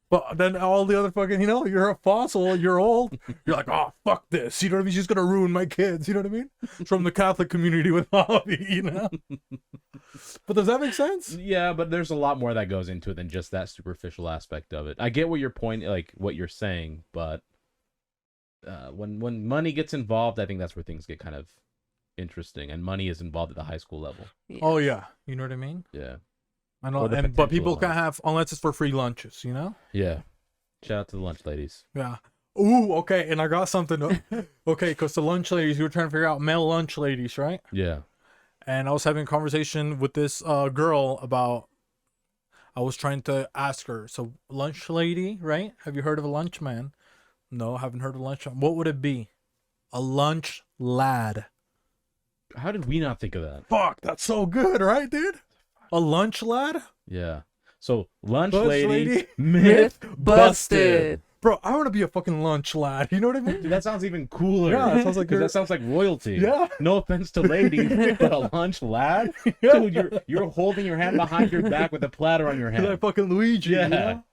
But then all the other fucking, you're a fossil, you're old. You're like, oh, fuck this. You know what I mean? She's going to ruin my kids. You know what I mean? From the Catholic community with Bobby, But does that make sense? Yeah, but there's a lot more that goes into it than just that superficial aspect of it. I get what your point, like what you're saying, but when money gets involved, I think that's where things get kind of interesting, and money is involved at the high school level. Yeah. Oh, yeah. You know what I mean? Yeah. I know. Or the But people potential can't have, unless it's for free lunches, Yeah. Shout out to the lunch ladies. Yeah. Ooh, okay. And I got something. Okay, because the lunch ladies, you were trying to figure out male lunch ladies, right? Yeah. And I was having a conversation with this girl about, I was trying to ask her, so lunch lady, right? Have you heard of a lunch man? No, haven't heard of lunch man. What would it be? A lunch lad. How did we not think of that? Fuck, that's so good, right, dude? A lunch lad? Yeah. So lunch Lunch lady, lady, myth busted. Bro, I want to be a fucking lunch lad. You know what I mean? Dude, that sounds even cooler. Yeah, it sounds like 'Cause that sounds like royalty. Yeah. No offense to ladies, but a lunch lad, Yeah. dude, you're holding your hand behind your back with a platter on your hand. Like fucking Luigi. Yeah. You know?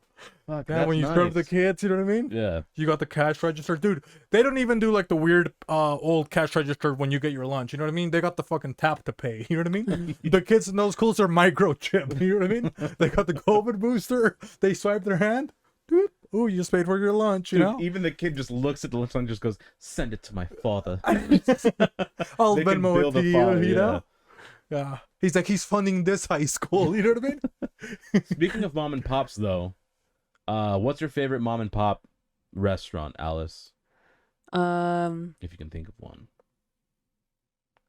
Fuck, Yeah, that's when you nice. scrub the kids, you know what I mean? Yeah. You got the cash register. Dude, they don't even do like the weird old cash register when you get your lunch. You know what I mean? They got the fucking tap to pay. You know what I mean? The kids in those schools are microchip. You know what I mean? They got the COVID booster. They swipe their hand. Dude, ooh, you just paid for your lunch, you Dude, know? even the kid just looks at the lunch and just goes, "Send it to my father." I'll They can Venmo bill it the to you, father, you yeah. know? Yeah. He's like, he's funding this high school. You know what I mean? Speaking of mom and pops, though, what's your favorite mom and pop restaurant, Alice? If you can think of one.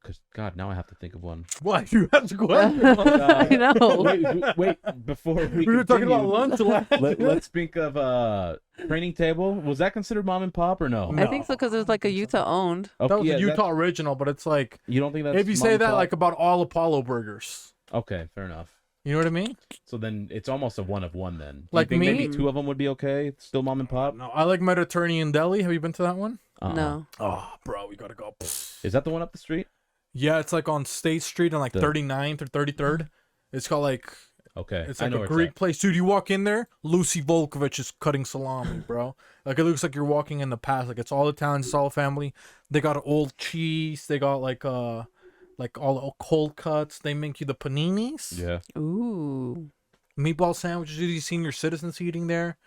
Because, God, now I have to think of one. What? You have to go ahead. I know. Wait, before we We were talking about continue, lunch last. let's think of Training Table. Was that considered mom and pop or no? No. I think so because it was like a Utah owned. Okay, That was yeah, a Utah original, but it's like, you don't think that's if you mom say and that pop? like about all Apollo burgers. Okay, fair enough. You know what I mean? So then it's almost a one of one then. Do Like you think me? maybe two of them would be okay? Still mom and pop? No, I like Mediterranean Deli. Have you been to that one? No. Oh, bro, we gotta go. Is that the one up the street? Yeah, it's like on State Street on like The- 39th or 33rd. It's called like, Okay. it's I like know a where Greek it's place. Dude, you walk in there, Lucy Volkovich is cutting salami, bro. Like, it looks like you're walking in the past. Like, it's all Italians, it's all family. They got old cheese. They got like all the cold cuts. They make you the paninis. at. Yeah. Ooh. Meatball sandwiches. Dude, you senior citizens eating there.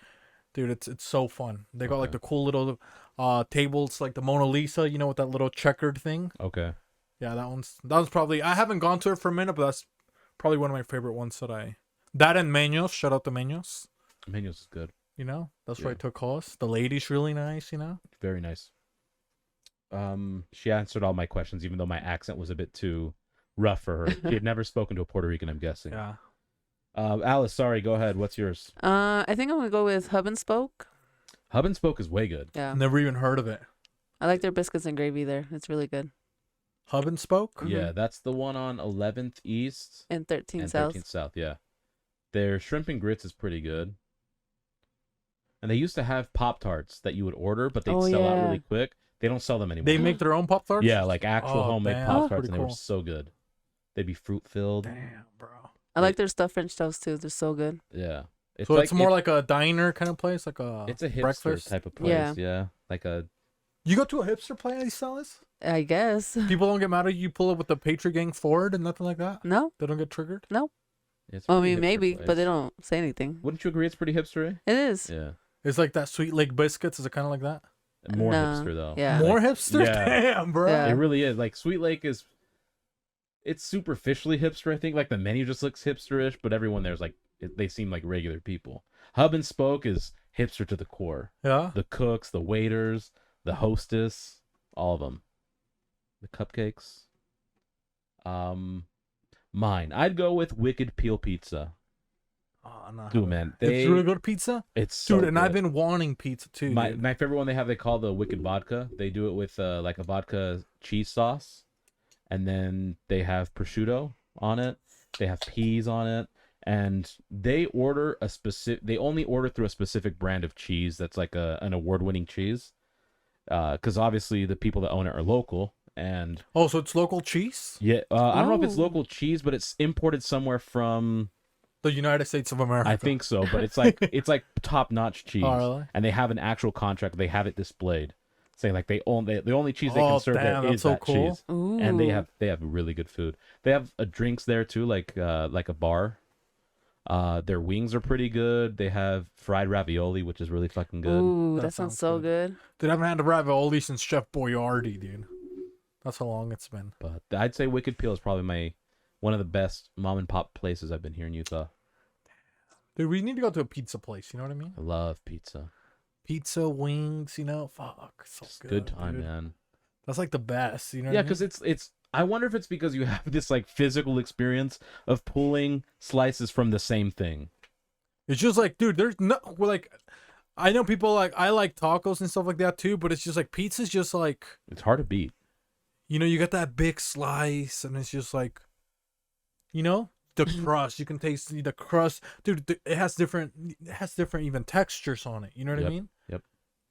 Dude, it's so fun. They got like Okay. the cool little tables, like the Mona Lisa, you know, with that little checkered thing. Okay. Yeah, that one's probably, I haven't gone to it for a minute, but that's probably one of my favorite ones that and Menos, shout out to Menos, Menus is good. you know, that's Yeah. where I took host. The lady's really nice, you know. Very nice. She answered all my questions, even though my accent was a bit too rough for her. She had never spoken to a Puerto Rican, I'm guessing. Yeah. Alice, sorry, go ahead. What's yours? I think I'm gonna go with Hub and Spoke. Hub and Spoke is way good. Yeah. Never even heard of it. I like their biscuits and gravy there. It's really good. Hub and Spoke? Mhm. Yeah, that's the one on 11th East And 13 and South. 13th South, yeah. Their shrimp and grits is pretty good. And they used to have Pop-Tarts that you would order, but they'd Oh, sell out yeah. really quick. They don't sell them anymore. They make their own Pop-Tarts? Yeah, like actual Oh, homemade damn. Pop-Tarts, Pretty and they were cool. so good. They'd be fruit-filled. Damn, bro. I like their stuffed French toast too. They're so good. Yeah. It's So it's more like a diner kind of place, like a it's a hipster breakfast type of place, Yeah. yeah. Like a You go to a hipster place, Alice? I guess. People don't get mad at you. Pull up with the Patriot Gang Ford and nothing like that. No. They don't get triggered. it's a I pretty mean, hipster maybe, place. but they don't say anything. Wouldn't you agree it's pretty hipster? It is. Yeah. It's like that Sweet Lake biscuits. Is it kind of like that? More No, hipster though. yeah. More Like, hipster? Yeah. Damn, bro. Yeah. It really is. Like Sweet Lake is it's superficially hipster, I think. Like the menu just looks hipsterish, but everyone there's like they seem like regular people. Hub and Spoke is hipster to the core. Yeah. The cooks, the waiters, the hostess, all of them. The cupcakes. Mine. I'd go with Wicked Peel Pizza. Oh, no. Dude, man, It's really good pizza? It's so Dude, and I've good. been wanting pizza too. My dude. my favorite one they call the Wicked Vodka. They do it with like a vodka cheese sauce, and then they have prosciutto on it. They have peas on it, and they order a specific. They only order through a specific brand of cheese that's like an award-winning cheese, because obviously the people that own it are local. And Oh, so it's local cheese? yeah, I don't know if it's Oh. local cheese, but it's imported somewhere from. The United States of America. I think so, but it's like top-notch cheese, Oh, really? and they have an actual contract. They have it displayed, saying like the only cheese they can serve damn, there that's is so that cool. cheese, Ooh. and they have really good food. They have drinks there too, like a bar. Their wings are pretty good. They have fried ravioli, which is really fucking good. Ooh, That that sounds sounds so good. good. Dude, I haven't had a ravioli since Chef Boyardee, dude. That's how long it's been. But I'd say Wicked Peel is probably one of the best mom and pop places I've been here in Utah. Dude, we need to go to a pizza place, you know what I mean? I love pizza. Pizza, wings, you know? Fuck. So Just good time, dude. man. That's like the best, you know what Yeah, I mean? because it's. I wonder if it's because you have this like physical experience of pulling slices from the same thing. It's just like, dude, there's no, we're like, I know people like, I like tacos and stuff like that too, but it's just like, pizza's just like, It's hard to beat. you know, you got that big slice and it's just like, you know, the crust, you can taste the crust. Dude, it has different even textures on it. You know what I Yep, mean? yep.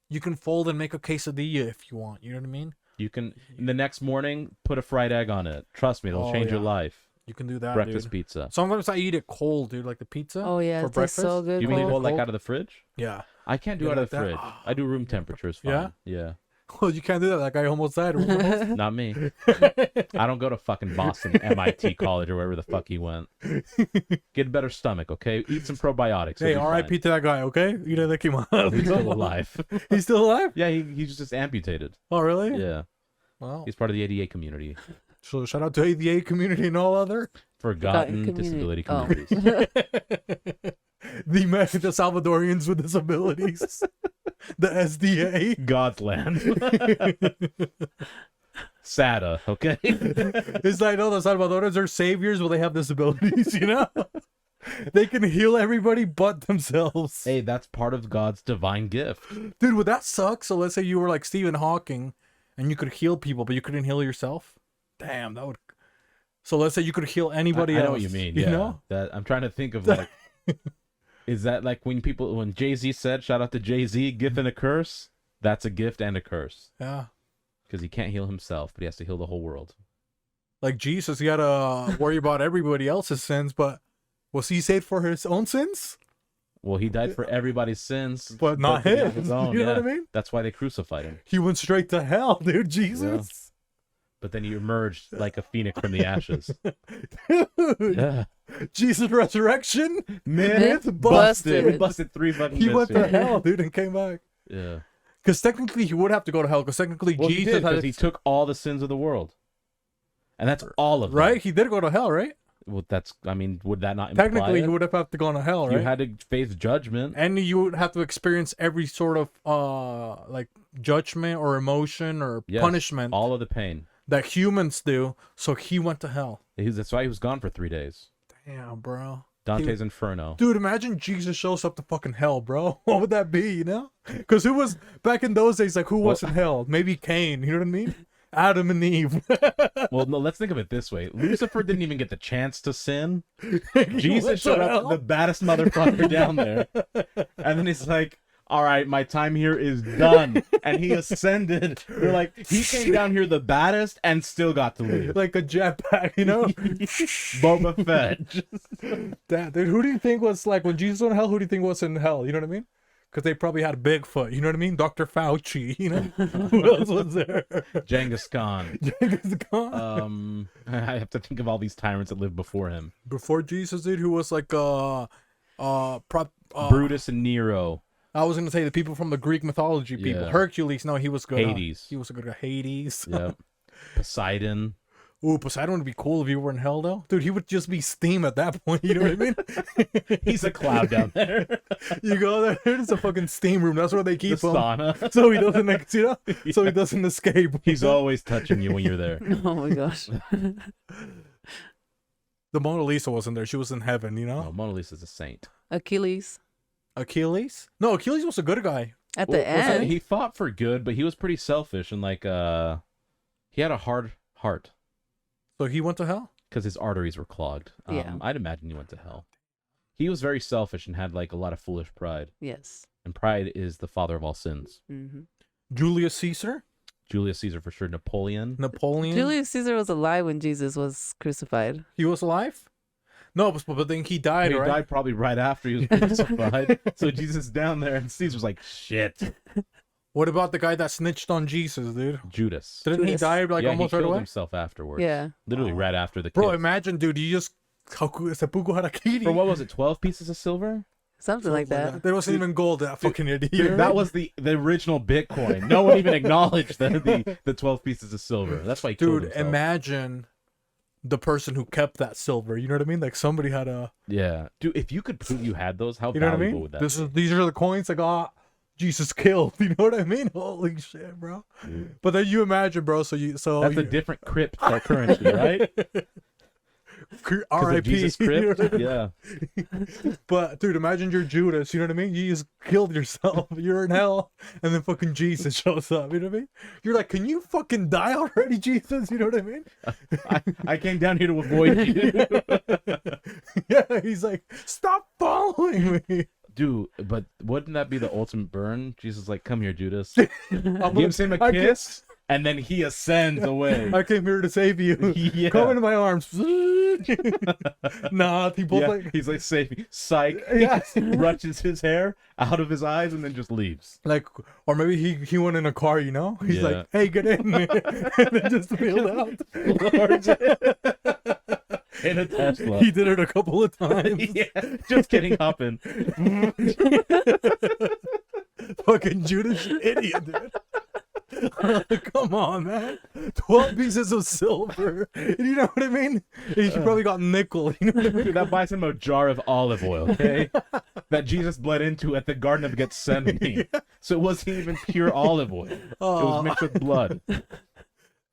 You can fold and make a quesadilla if you want. You know what I mean? You can the next morning put a fried egg on it. Trust me, it'll Oh, change your yeah. life. You can do that, Breakfast dude. pizza. Sometimes I eat it cold, dude, like the pizza. Oh yeah, for it tastes breakfast. so good. You mean cold. cold like Cold? out of the fridge? Yeah. I can't do You out of like the that? fridge. Oh. I do room temperature. It's fine. Yeah? Yeah. Well, you can't do that. That guy almost died. Not me. I don't go to fucking Boston, MIT college, or wherever the fuck he went. Get a better stomach, okay? Eat some probiotics. Hey, you'll be R.I.P. to that guy, okay? You know that came out. fine. He's still alive. He's still alive? Yeah, he's just amputated. Oh, really? Yeah. Wow. He's part of the ADA community. So shout out to ADA community and all other. Forgotten community. disability Oh. communities. The Salvadorians with disabilities. The SDA. God's land. SADA, okay? It's like, no, the Salvadorians are saviors, but they have disabilities, you know? They can heal everybody but themselves. Hey, that's part of God's divine gift. Dude, would that suck? So let's say you were like Stephen Hawking and you could heal people, but you couldn't heal yourself? Damn, that would... So let's say you could heal anybody I else. know what you mean. You Yeah. know? That I'm trying to think of like is that like when Jay-Z said, shout out to Jay-Z, gift and a curse? That's a gift and a curse. Yeah. Because he can't heal himself, but he has to heal the whole world. Like Jesus, he had to worry about everybody else's sins, but was he saved for his own sins? Well, he died for everybody's sins, But not his. own. You know Yeah. what I mean? That's why they crucified him. He went straight to hell, dude. Jesus. But then he emerged like a phoenix from the ashes. Dude, Yeah. Jesus' resurrection? Myth We busted. busted 3 fucking He myths went to here. hell, dude, and came back. Yeah. Because technically he would have to go to hell, because technically Well, he Jesus did, had because he took all the sins of the world. And that's all of them. right? He did go to hell, right? Well, would that not imply Technically, it? he would have to go to hell, You right? had to face judgment. And you would have to experience every sort of like judgment or emotion or Yes, punishment all of the pain. that humans do. So he went to hell. That's why he was gone for 3 days. Damn, bro. Dante's Inferno. Dude, imagine Jesus shows up to fucking hell, bro. What would that be, you know? Because who was, back in those days, like, who was in hell? Maybe Cain, you know what I mean? Adam and Eve. Well, no, let's think of it this way. Lucifer didn't even get the chance to sin. He Jesus went showed to up, hell. the baddest motherfucker down there. And then he's like, all right, my time here is done. And he ascended. They're like, he came down here the baddest and still got to leave. Like a jetpack, you know? Boba Fett. Damn, dude, who do you think was, like, when Jesus was in hell, who do you think was in hell? You know what I mean? Because they probably had Bigfoot, you know what I mean? Dr. Fauci, you know? Who else was there? Genghis Khan. Genghis Khan. I have to think of all these tyrants that lived before him. Before Jesus, dude, who was like, Brutus and Nero. I was going to say the people from the Greek mythology people. Yeah. Hercules, no, he was good. Hades. He was a good guy. Hades. Yep. Poseidon. Ooh, Poseidon would be cool if he were in hell, though. Dude, he would just be steam at that point, you know what I mean? He's a cloud down there. You go there, it's a fucking steam room. That's where they The keep him. sauna. So he doesn't, you know? So he doesn't escape. He's always touching you when you're there. Oh my gosh. The Mona Lisa wasn't there. She was in heaven, you know? Oh, Mona Lisa's a saint. Achilles Achilles? No, Achilles was a good guy. at Well, the end. he fought for good, but he was pretty selfish and like he had a hard heart So he went to hell? because his arteries were clogged. Yeah. I'd imagine he went to hell. He was very selfish and had like a lot of foolish pride. Yes. And pride is the father of all sins. Mm-hmm. Julius Caesar. Julius Caesar for sure. Napoleon. Julius Caesar was alive when Jesus was crucified. He was alive? No, but then he died, He right? died probably right after he was crucified. So Jesus is down there, and Caesar's like, shit. What about the guy that snitched on Jesus, dude? Judas. Didn't he Judas. die like Yeah, almost he right killed away? himself afterwards. Yeah. Literally right after the Bro, kiss. imagine, dude, you just seppuku harakiri. For what was it, 12 pieces of silver? Something like that. There wasn't even gold, that fucking idiot. Dude, that was the original Bitcoin. No one even acknowledged the 12 pieces of silver. That's why he killed Dude, himself. imagine the person who kept that silver. You know what I mean? Like somebody had a. Yeah. Dude, if you could prove you had those, how You know what I valuable mean? would that be? These are the coins that got Jesus killed. You know what I mean? Holy shit, bro. Dude. But then you imagine, bro. That's a different cryptocurrency, right? 'Cause of R.I.P. Jesus crypt? Yeah. But dude, imagine you're Judas. You know what I mean? You just killed yourself. You're in hell, and then fucking Jesus shows up. You know what I mean? You're like, can you fucking die already, Jesus? You know what I mean? I came down here to avoid you. Yeah, he's like, stop following me. Dude, but wouldn't that be the ultimate burn? Jesus is like, come here, Judas. I'm Gives him a I kiss, and then he ascends away. I came here to save you. Yeah. Come into my arms. Nah, he both Yeah, like, he's like, save me. Psych. yeah. Brushes his hair out of his eyes and then just leaves. Like, or maybe he went in a car, you know? He's Yeah. like, hey, get in. And then just peeled out. In a Tesla. He did it a couple of times. Yeah, just kidding, hopping. Fucking Judas, you idiot, dude. Come on, man. 12 pieces of silver. You know what I mean? He probably got nickel. You know what I mean? Dude, that buys him a jar of olive oil, okay? That Jesus bled into at the Garden of Gethsemane. So it wasn't even pure olive oil. It was mixed with blood.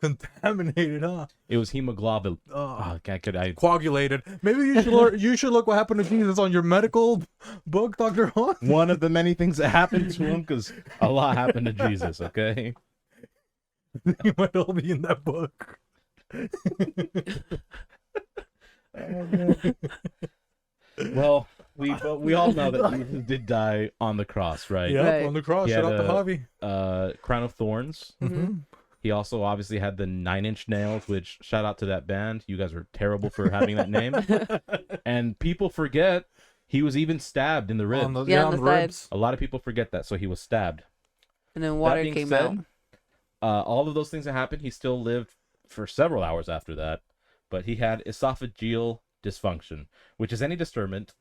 Contaminated, huh? It was hemoglobin. Oh. I Coagulated. Maybe you should look what happened to Jesus on your medical book, Dr. Hunt. one of the many things that happened to him, because a lot happened to Jesus, okay? You might all be in that book. Well, we all know that Jesus did die on the cross, right? Yeah, Right. on the cross. He Shout had out to Javi. Crown of Thorns. Mm-hmm. He also obviously had the 9-inch nails, which shout out to that band. You guys are terrible for having that name. And people forget he was even stabbed in the ribs. On the, Yeah, yeah, on on the the side. ribs. A lot of people forget that, so he was stabbed. And then water being came said, out. All of those things that happened, he still lived for several hours after that. But he had esophageal dysfunction, which is any disturbance,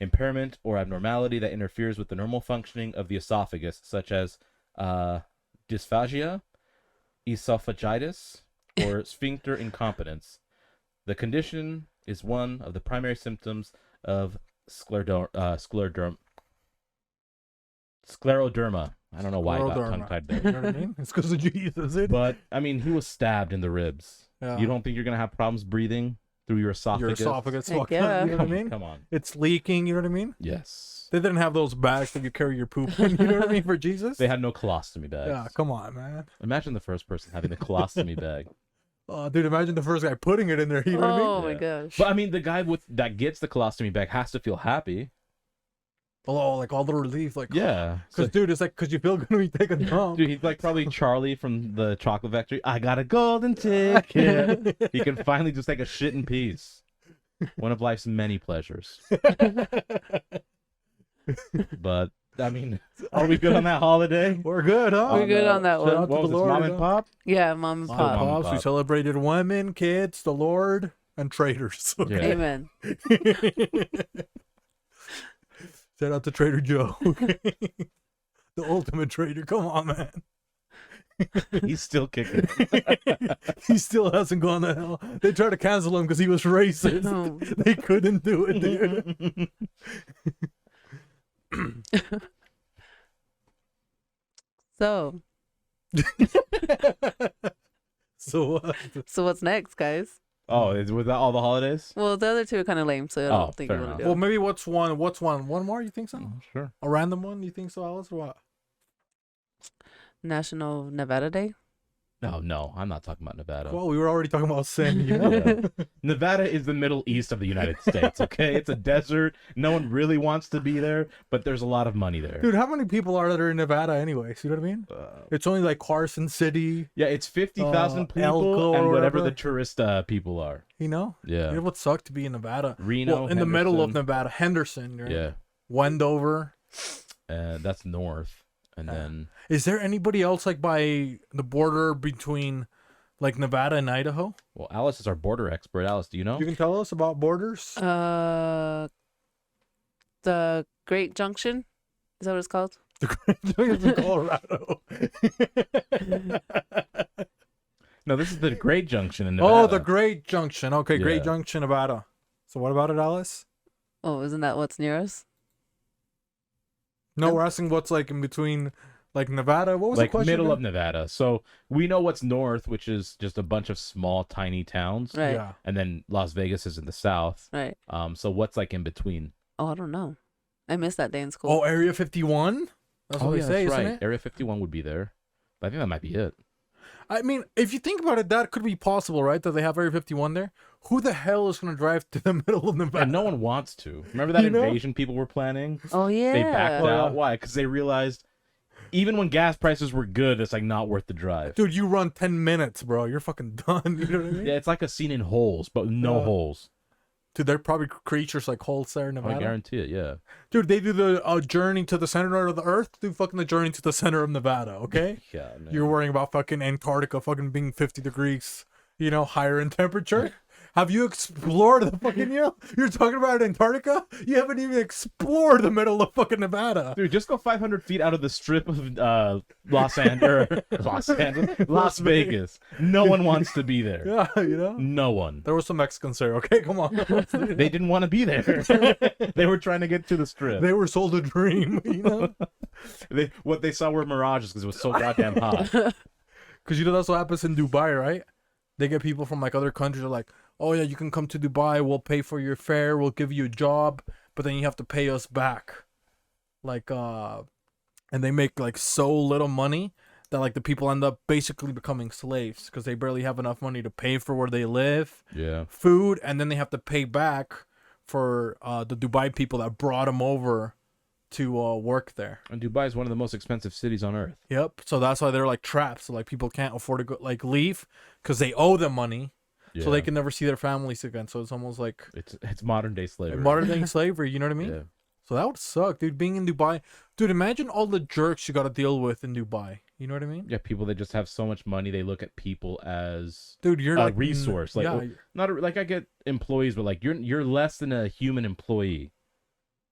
impairment, or abnormality that interferes with the normal functioning of the esophagus, such as dysphagia, esophagitis, or sphincter incompetence. The condition is one of the primary symptoms of scleroderma. I don't know why I got Scleroderma. tongue-tied there. You know what I mean? It's because of Jesus, isn't it? But, I mean, he was stabbed in the ribs. Yeah. You don't think you're going to have problems breathing through your Your esophagus? esophagus. Heck Fuck, yeah. You know what I mean? Come on. It's leaking. You know what I mean? Yes. They didn't have those bags that you carry your poop in. You know what I mean? For Jesus. They had no colostomy bags. Yeah, come on, man. Imagine the first person having the colostomy bag. Oh, dude, imagine the first guy putting it in there. You know what I mean? Oh my Yeah. gosh. But I mean, the guy that gets the colostomy bag has to feel happy. Oh, like all the relief, like Yeah. Because dude, it's like because you feel good when you take a dump. Dude, he's like probably Charlie from the Chocolate Factory. I got a golden ticket. He can finally just take a shit in peace. One of life's many pleasures. But I mean, are we good on that holiday? We're good, huh? We're good on that Shout out one. to What was the this, Lord, Mom and huh? Pop? Yeah, mom and Mom pop. and Mom and Pops. We Pop. celebrated women, kids, the Lord, and traitors. Yeah. Amen. Shout out to Trader Joe. The ultimate traitor. Come on, man. He's still kicking. He still hasn't gone to hell. They tried to cancel him because he was racist. Oh. They couldn't do it, dude. So, So, so what's next, guys? Oh, was that all the holidays? Well, the other two are kind of lame, so I Oh, don't think fair you want enough. to do well, it. maybe what's one? One more? You think so? Sure. A random one? You think so, Alice? Or what? National Nevada Day. No, I'm not talking about Nevada. Well, we were already talking about sin. You know? Yeah. Nevada is the Middle East of the United States, okay? It's a desert. No one really wants to be there, but there's a lot of money there. Dude, how many people are there in Nevada anyways? You know what I mean? It's only like Carson City. Yeah, it's 50,000 people Elko and or whatever whatever. the tourist people are. You know? Yeah. You know what sucked to be in Nevada? Reno, Well, in the middle of Henderson. Nevada, Henderson. Right? Yeah. Wendover. That's north. And then Is there anybody else like by the border between like Nevada and Idaho? well, Alice is our border expert. Alice, do you know? You can tell us about borders. The Great Junction. Is that what it's called? in Colorado. No, this is the Great Junction in Nevada. Oh, the Great Junction. Okay, Yeah. Great Junction, Nevada. So what about it, Alice? Oh, isn't that what's near us? No, we're asking what's like in between, like Nevada. What was the like question? middle of again? Nevada. So we know what's north, which is just a bunch of small, tiny towns. Right. Yeah. And then Las Vegas is in the south. Right. So what's like in between? Oh, I don't know. I missed that day in school. Oh, Area 51. That's what they say, that's isn't right. it? Area 51 would be there. But I think that might be it. I mean, if you think about it, that could be possible, right? That they have Area 51 there. Who the hell is going to drive to the middle of Nevada? And no one wants to. Remember that You know? invasion people were planning? Oh, yeah. They backed Oh, out. yeah. Why? Because they realized even when gas prices were good, it's like not worth the drive. Dude, you run 10 minutes, bro. You're fucking done. You know what I mean? Yeah, it's like a scene in Holes, but no holes. Dude, they're probably creatures like holes there in I Nevada. guarantee it, yeah. Dude, they do the journey to the center of the earth. Do fucking the journey to the center of Nevada, okay? Yeah, man. You're worrying about fucking Antarctica fucking being 50 degrees, you know, higher in temperature. Have you explored the fucking, you know, you're talking about Antarctica? You haven't even explored the middle of fucking Nevada. Dude, just go 500 feet out of the strip of Las Vegas. No one wants to be there. Yeah, you know? No one. There was some Mexicans there, okay? Come on. They didn't want to be there. They were trying to get to the strip. They were sold a dream, you know? What they saw were mirages because it was so goddamn hot. Because, you know, that's what happens in Dubai, right? They get people from, like, other countries are like, oh, yeah, you can come to Dubai. We'll pay for your fare. We'll give you a job. But then you have to pay us back. Like, and they make, like, so little money that, like, the people end up basically becoming slaves because they barely have enough money to pay for where they live, Yeah. food, and then they have to pay back for the Dubai people that brought them over to work there. And Dubai is one of the most expensive cities on earth. Yep. So that's why they're like trapped. So like people can't afford to go like leave because they owe them money. So they can never see their families again. So it's almost like It's modern day slavery. modern day slavery. You know what I mean? Yeah. So that would suck, dude. Being in Dubai, dude. Imagine all the jerks you got to deal with in Dubai. You know what I mean? Yeah, people that just have so much money, they look at people as Dude, you're a like resource. Like yeah, not like I get employees, but like you're less than a human employee.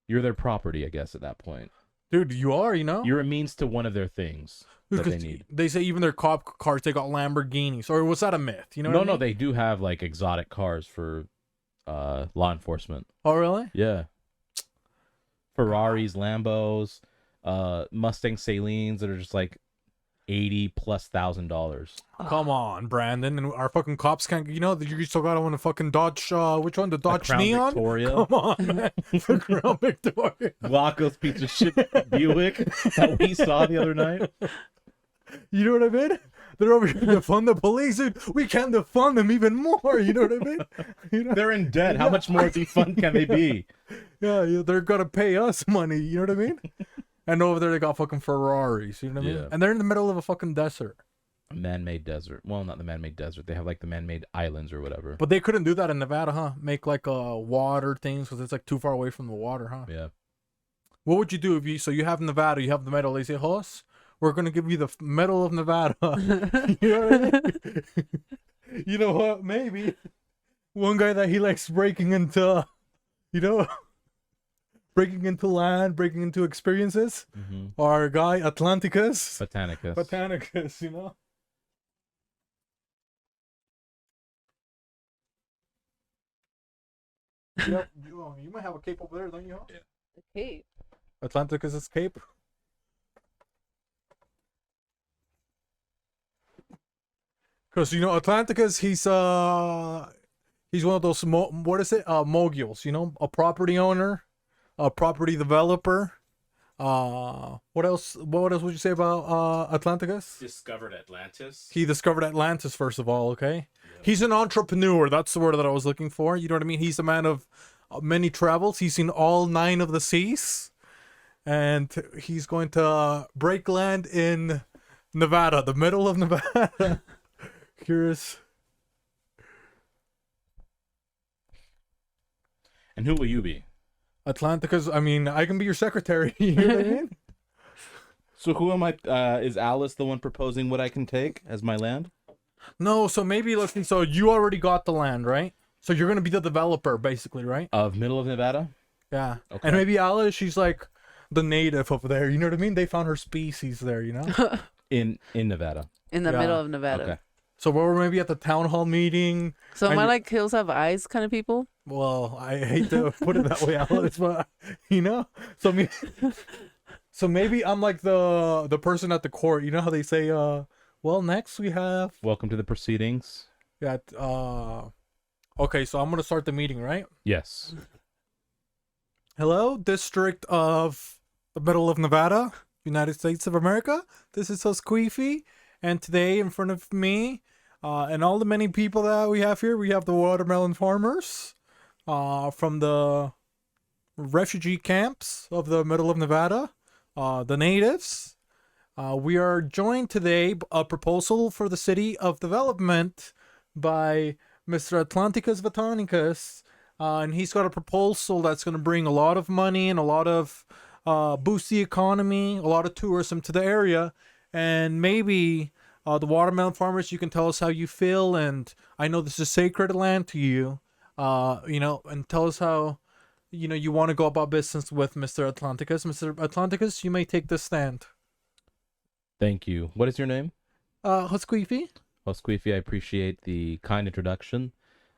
You're their property, I guess, at that point. dude, you are. You know? You're a means to one of their things that they need. They say even their cop cars, they got Lamborghinis. Or was that a myth? You know? No, what I no, mean? they do have like exotic cars for law enforcement. Oh, really? Yeah. Ferraris, Lambos, Mustang Salines that are just like $80,000+. Come on, Brandon. And our fucking cops can't. You know, you still got on a fucking Dodge. Which one? The Dodge Crown Neon. Victoria. Come on, man. The Crown Victoria. Glocko's piece of shit Buick that we saw the other night. You know what I mean? They're over here to defund the police, dude. We can defund them even more. You know what I mean? You know? They're in debt. How much more defund can they be? Yeah, they're gonna pay us money. You know what I mean? And over there they got fucking Ferraris. You know what I mean? Yeah. And they're in the middle of a fucking desert. A man-made desert. Well, not the man-made desert. They have like the man-made islands or whatever. But they couldn't do that in Nevada, huh? Make like water things because it's like too far away from the water, huh? Yeah. What would you do if you have Nevada, you have the medal, they say, Hoss, we're gonna give you the medal of Nevada. You know what I mean? You know what? Maybe one guy that he likes breaking into, you know, breaking into land, breaking into experiences. Mm-hmm. Our guy Atlanticus, Vatanicus. Vatanicus, you know. Yep, you might have a cape over there, don't you? Yeah. The cape. Atlanticus' cape. Because you know Atlanticus, he's one of those what is it? Moguls, you know, a property owner, a property developer, What else? What else would you say about Atlanticus? Discovered Atlantis. He discovered Atlantis, first of all, okay? He's an entrepreneur. That's the word that I was looking for. You know what I mean? He's a man of many travels. He's seen all 9 of the seas. And he's going to break land in Nevada, the middle of Nevada. Here's... And who will you be? Atlanticus. I mean, I can be your secretary. You know what I mean? So who am I? Is Alice the one proposing what I can take as my land? No, so maybe let's see. So you already got the land, right? So you're gonna be the developer, basically, right? Of middle of Nevada? Yeah. Okay. And maybe Alice, she's like the native over there. You know what I mean? They found her species there. You know. In Nevada. In the Yeah. middle of Nevada. Okay. So we're maybe at the town hall meeting. So am And I you- like Hills Have Eyes kind of people? Well, I hate to put it that way, Alice, but you know. So maybe I'm like the person at the court. You know how they say, well, next we have Welcome to the proceedings. okay, so I'm gonna start the meeting, right? Yes. Hello, District of the Middle of Nevada, United States of America. This is Squeefy, and today in front of me, and all the many people that we have here, we have the watermelon farmers, from the refugee camps of the middle of Nevada, the natives. We are joined today a proposal for the city of development by Mr. Atlanticus Vatanicus. And he's got a proposal that's going to bring a lot of money and a lot of boost the economy, a lot of tourism to the area. And maybe the watermelon farmers, you can tell us how you feel. And I know this is sacred land to you, you know, and tell us how, you know, you want to go about business with Mr. Atlanticus. Mr. Atlanticus, you may take the stand. Thank you. What is your name? Squeefy. Well, Squeefy, I appreciate the kind introduction.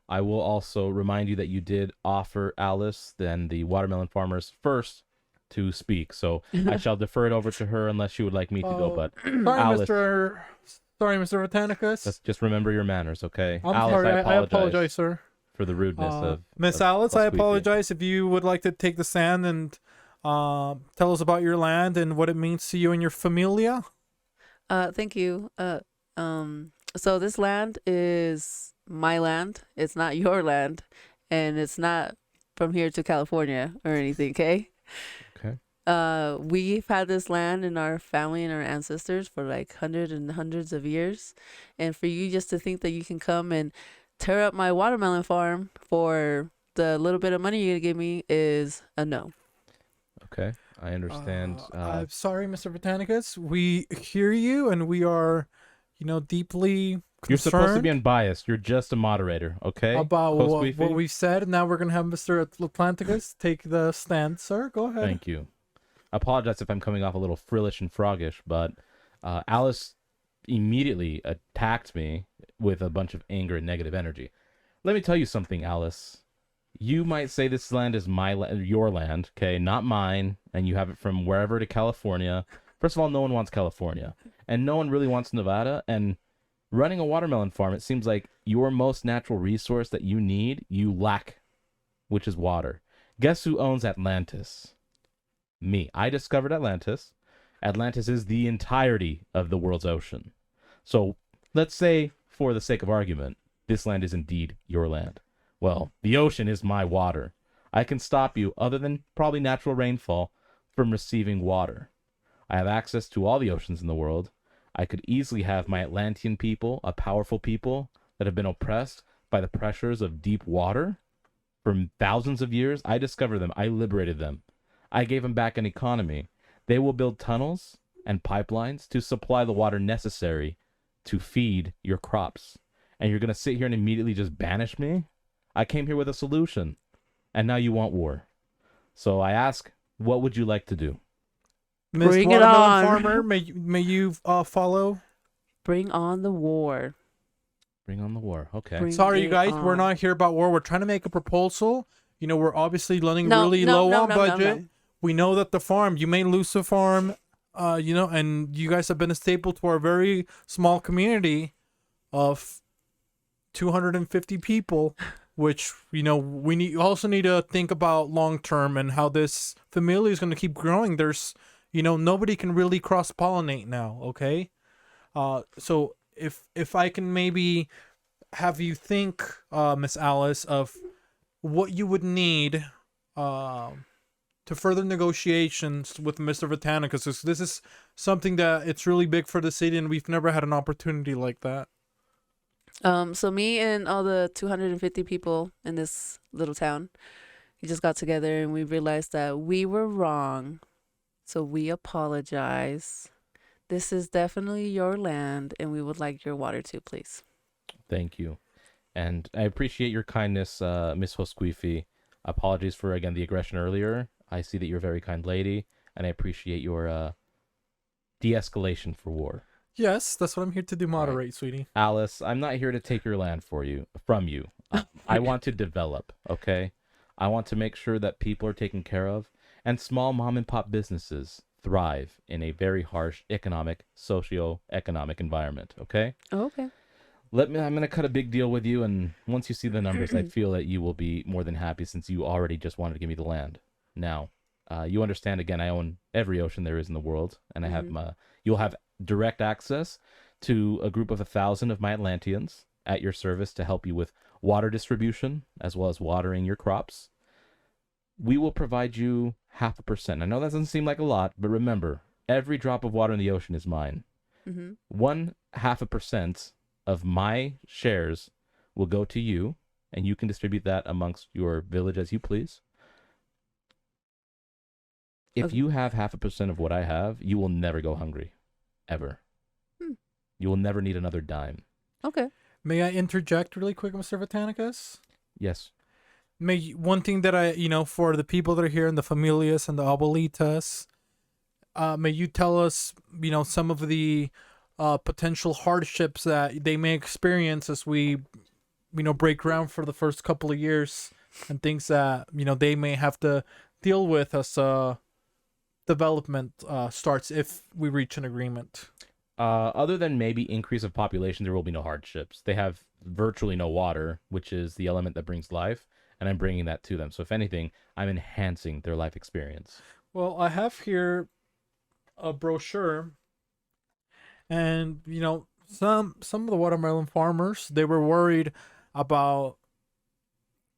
I will also remind you that you did offer Alice, then the watermelon farmers, first to speak. So I shall defer it over to her unless you would like me to go. But Sorry, Alice, Mr. Vatanicus. just remember your manners, okay? I'm Alice, sorry. I apologize, sir. for the rudeness of Miss of- Alice, of I Squeefy. apologize if you would like to take the stand and tell us about your land and what it means to you and your familia. Thank you. So this land is my land. It's not your land, and it's not from here to California or anything. Okay. Okay. We've had this land in our family and our ancestors for like hundreds and hundreds of years, and for you just to think that you can come and tear up my watermelon farm for the little bit of money you're gonna give me is a no. Okay, I understand. I'm sorry, Mr. Vatanicus. We hear you, and we are, you know, deeply concerned You're supposed to be unbiased. You're just a moderator, okay? about Host what Squeefy? we've said. Now we're gonna have Mr. Atlanticus take the stand, sir. Go ahead. Thank you. I apologize if I'm coming off a little frillish and froggish, but Alice immediately attacked me with a bunch of anger and negative energy. Let me tell you something, Alice. You might say this land is your land, okay, not mine, and you have it from wherever to California. First of all, no one wants California, and no one really wants Nevada. And running a watermelon farm, it seems like your most natural resource that you need, you lack, which is water. Guess who owns Atlantis? Me. I discovered Atlantis. Atlantis is the entirety of the world's ocean. So let's say, for the sake of argument, this land is indeed your land. Well, the ocean is my water. I can stop you, other than probably natural rainfall, from receiving water. I have access to all the oceans in the world. I could easily have my Atlantean people, a powerful people that have been oppressed by the pressures of deep water for thousands of years. I discovered them. I liberated them. I gave them back an economy. They will build tunnels and pipelines to supply the water necessary to feed your crops. And you're going to sit here and immediately just banish me? I came here with a solution, and now you want war. So I ask, what would you like to do? Miss Bring it Watermelon on. Farmer, may you follow? Bring on the war. Bring on the war. Okay. Bring Sorry, you it guys, we're on. not here about war. We're trying to make a proposal. You know, we're obviously running No, really no, low no, on no, no, budget. no. We know that the farm, you may lose the farm, you know, and you guys have been a staple to our very small community of 250 people. which, we also need to think about long term and how this familia is going to keep growing. There's, nobody can really cross pollinate now. Okay. So if I can maybe have you think, Miss Alice, of what you would need, to further negotiations with Mr. Vatanicus. This is something that it's really big for the city, and we've never had an opportunity like that. So me and all the 250 people in this little town, we just got together and we realized that we were wrong. So we apologize. This is definitely your land, and we would like your water too, please. Thank you. And I appreciate your kindness, Miss Hosquifi. Apologies for, again, the aggression earlier. I see that you're a very kind lady, and I appreciate your de-escalation for war. Yes, that's what I'm here to do, moderate, sweetie. Alice, I'm not here to take your land from you. I want to develop, okay? I want to make sure that people are taken care of, and small mom and pop businesses thrive in a very harsh socio-economic environment, okay? Oh, okay. I'm going to cut a big deal with you, and once you see the numbers, I feel that you will be more than happy since you already just wanted to give me the land. Now, you understand, again, I own every ocean there is in the world, and I have you'll have direct access to a group of 1,000 of my Atlanteans at your service to help you with water distribution, as well as watering your crops. We will provide you 0.5%. I know that doesn't seem like a lot, but remember, every drop of water in the ocean is mine. 0.5% of my shares will go to you, and you can distribute that amongst your village as you please. If you have 0.5% of what I have, you will never go hungry, ever. You will never need another dime. Okay. May I interject really quick, Mr. Vatanicus? Yes. One thing that I, for the people that are here in the familias and the abuelitas, may you tell us, some of the potential hardships that they may experience as we, break ground for the first couple of years, and things that, they may have to deal with as development starts if we reach an agreement. Other than maybe increase of population, there will be no hardships. They have virtually no water, which is the element that brings life, and I'm bringing that to them. So if anything, I'm enhancing their life experience. Well, I have here a brochure, and some of the watermelon farmers, they were worried about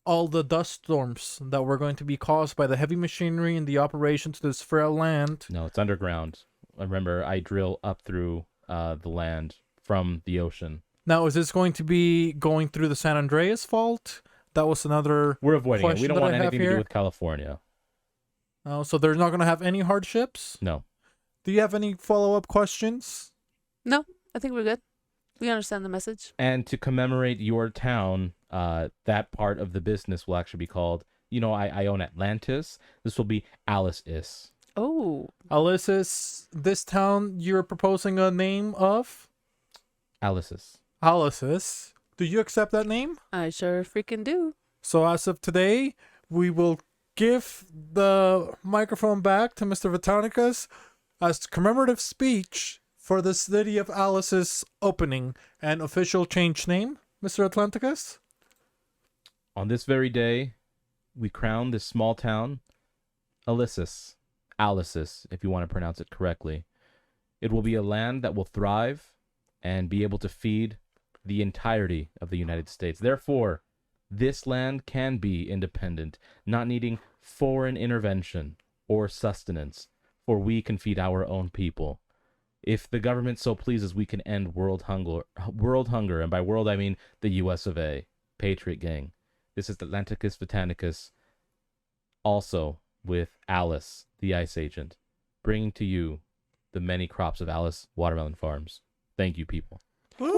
all the dust storms that were going to be caused by the heavy machinery and the operation to this frail land. No, it's underground. Remember, I drill up through the land from the ocean. Now, is this going to be going through the San Andreas fault? That was another We're avoiding it. We don't want anything to do with California. Oh, so they're not going to have any hardships? No. Do you have any follow-up questions? No, I think we're good. We understand the message. And to commemorate your town, that part of the business will actually be called, I own Atlantis. This will be Alice-is. Oh. Alice-is, this town you're proposing a name of? Alice-is. Alice-is. Do you accept that name? I sure freaking do. So as of today, we will give the microphone back to Mr. Vatanicus as commemorative speech for the city of Alice's opening and official change name, Mr. Atlanticus. On this very day, we crown this small town Alice's, if you want to pronounce it correctly. It will be a land that will thrive and be able to feed the entirety of the United States. Therefore, this land can be independent, not needing foreign intervention or sustenance, for we can feed our own people. If the government so pleases, we can end world hunger, and by world I mean the US of A. Patriot gang. This is Atlanticus Vatanicus, also with Alice, the Ice Agent, bringing to you the many crops of Alice Watermelon Farms. Thank you, people. Damn,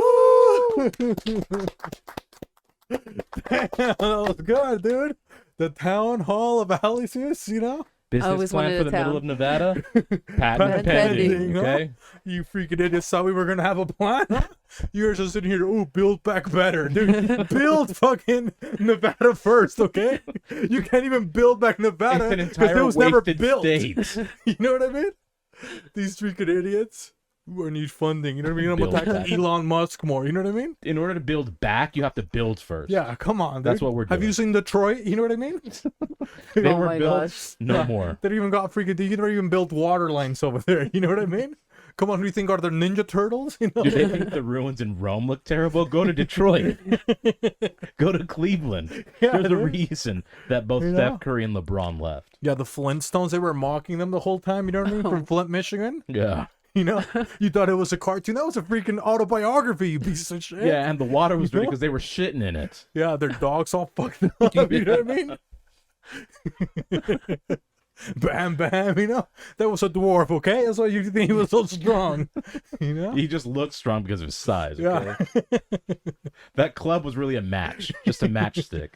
that was good, dude. The town hall of Alice's, Business plan for the middle of Nevada? Patent Patent pending, pending, okay? You freaking idiots thought we were going to have a plan? You were just sitting here, build back better, dude. Build fucking Nevada first, okay? You can't even build back Nevada It's an because entire it was never wasted built. state. You know what I mean? These freaking idiots. We need funding. You know what I mean? I'm Build attacking back. Elon Musk more. You know what I mean? In order to build back, you have to build first. Yeah, come on. Dude. That's what we're Have you doing. seen Detroit? You know what I mean? They Oh were my built. gosh. No Yeah. more. They even got freaking. They even built water lines over there. You know what I mean? Come on, who do you think are the Ninja Turtles? You know? Do they think the ruins in Rome look terrible? Go to Detroit. Go to Cleveland. Yeah, There's a dude. reason that both You know? Steph Curry and LeBron left. Yeah, the Flintstones. They were mocking them the whole time. You know what I mean? From Flint, Michigan. Yeah. You know, you thought it was a cartoon. That was a freaking autobiography. You piece of shit. Yeah, and the water was You know? dirty because they were shitting in it. Yeah, their dogs all fucked up. You know what I mean? Bam, bam. You know, that was a dwarf. Okay, that's why you think he was so strong. You know. He just looked strong because of his size. Okay? Yeah. That club was really a match, just a matchstick.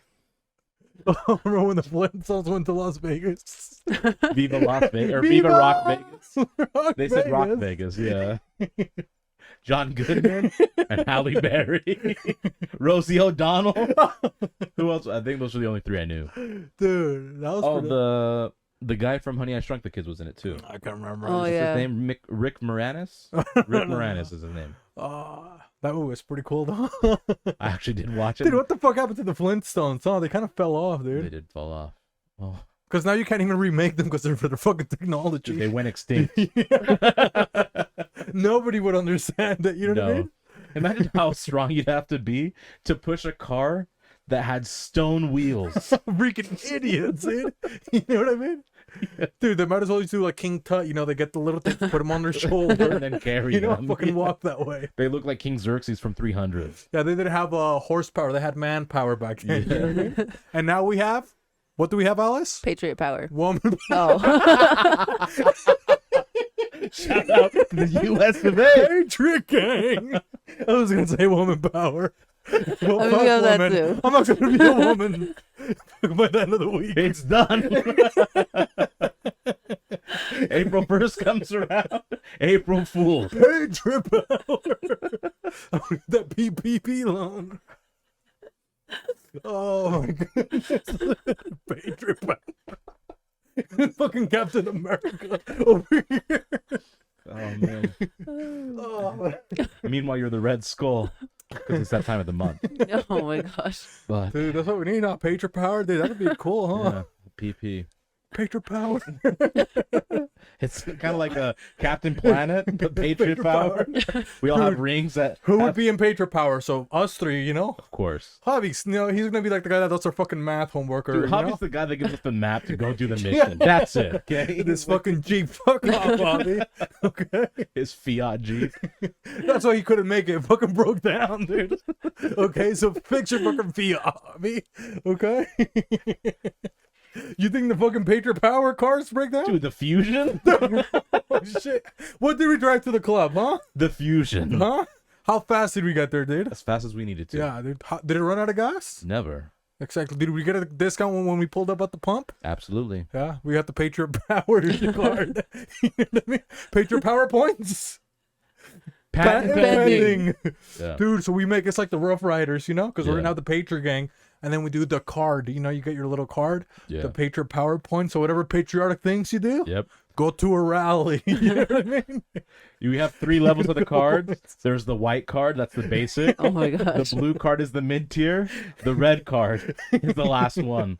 Remember when the Flintstones went to Las Vegas? Viva Las Vegas or Viva Rock Vegas. They said Rock Vegas, yeah. John Goodman and Halle Berry, Rosie O'Donnell. Who else? I think those were the only three I knew. Dude, that was. Oh, pretty... the guy from Honey I Shrunk the Kids was in it too. I can't remember. Oh, What's yeah. his name? Rick Moranis. Rick Moranis is his name. That movie was pretty cool though. I actually did watch it. Dude, what the fuck happened to the Flintstones? Oh, they kind of fell off, They dude. did fall off. Oh, Because now you can't even remake them because they're for their fucking technology. they went extinct. Nobody would understand it. You know what I No. mean? Imagine how strong you'd have to be to push a car that had stone wheels. Freaking idiots, dude. You know what I mean? Dude, they might as well just do like King Tut. You know, they get the little thing, put them on their shoulder, And then carry you know, them. fucking walk that way. They look like King Xerxes from 300. Yeah, they didn't have horsepower. They had manpower back then. You know what I mean? And now we have, what do we have, Alice? Patriot power. Woman. Oh. Shout out to the US of A. Patriot gang. I was gonna say woman power. Well, I mean, fuck we have that woman. too. I'm not gonna be a woman by the end of the week. It's done. April 1st comes around. April Fool. Patriot power. That PPP loan. Oh my goodness. Patriot power. Fucking Captain America over here. Oh, man. Oh. Meanwhile, you're the Red Skull. Because it's that time of the month. Oh my gosh. But, Dude, that's what we need now. Patriot power. Dude, that'd be cool, huh? yeah, PP. Patriot power. It's kind of like a Captain Planet, but Patriot Power. We all have rings that. Who would have- be in Patriot power? So us three, you know? Of course. Hobbies, you know, he's gonna be like the guy that does our fucking math homework, or Dude, you know? Hobby's the guy that gives us the map to go do the mission. That's it. Okay. This fucking Jeep. Fuck off, Hobby. Okay, His Fiat Jeep. that's why he couldn't make it. Fucking broke down, dude. Okay, so fix your fucking Fiat, Hobby. Okay. You think the fucking Patriot Power cars break down? Dude, the Fusion. Oh, shit. What did we drive to the club, huh? The Fusion. Huh? How fast did we get there, dude? As fast as we needed to. Yeah, dude. Did it run out of gas? Never. Exactly. Did we get a discount when we pulled up at the pump? Absolutely. Yeah, we got the Patriot Power card. You know what I mean? Patriot Power points. Patent pending. Yeah. Dude, so we make it's like the Rough Riders, you know? Because we're Yeah. now the Patriot gang. And then we do the card. You know, you get your little card, Yeah. the Patriot Power points. So whatever patriotic things you do, Yep. go to a rally. You know what I mean? You have 3 levels of the card. There's the white card. That's the basic. Oh my The gosh. blue card is the mid tier. The red card is the last one.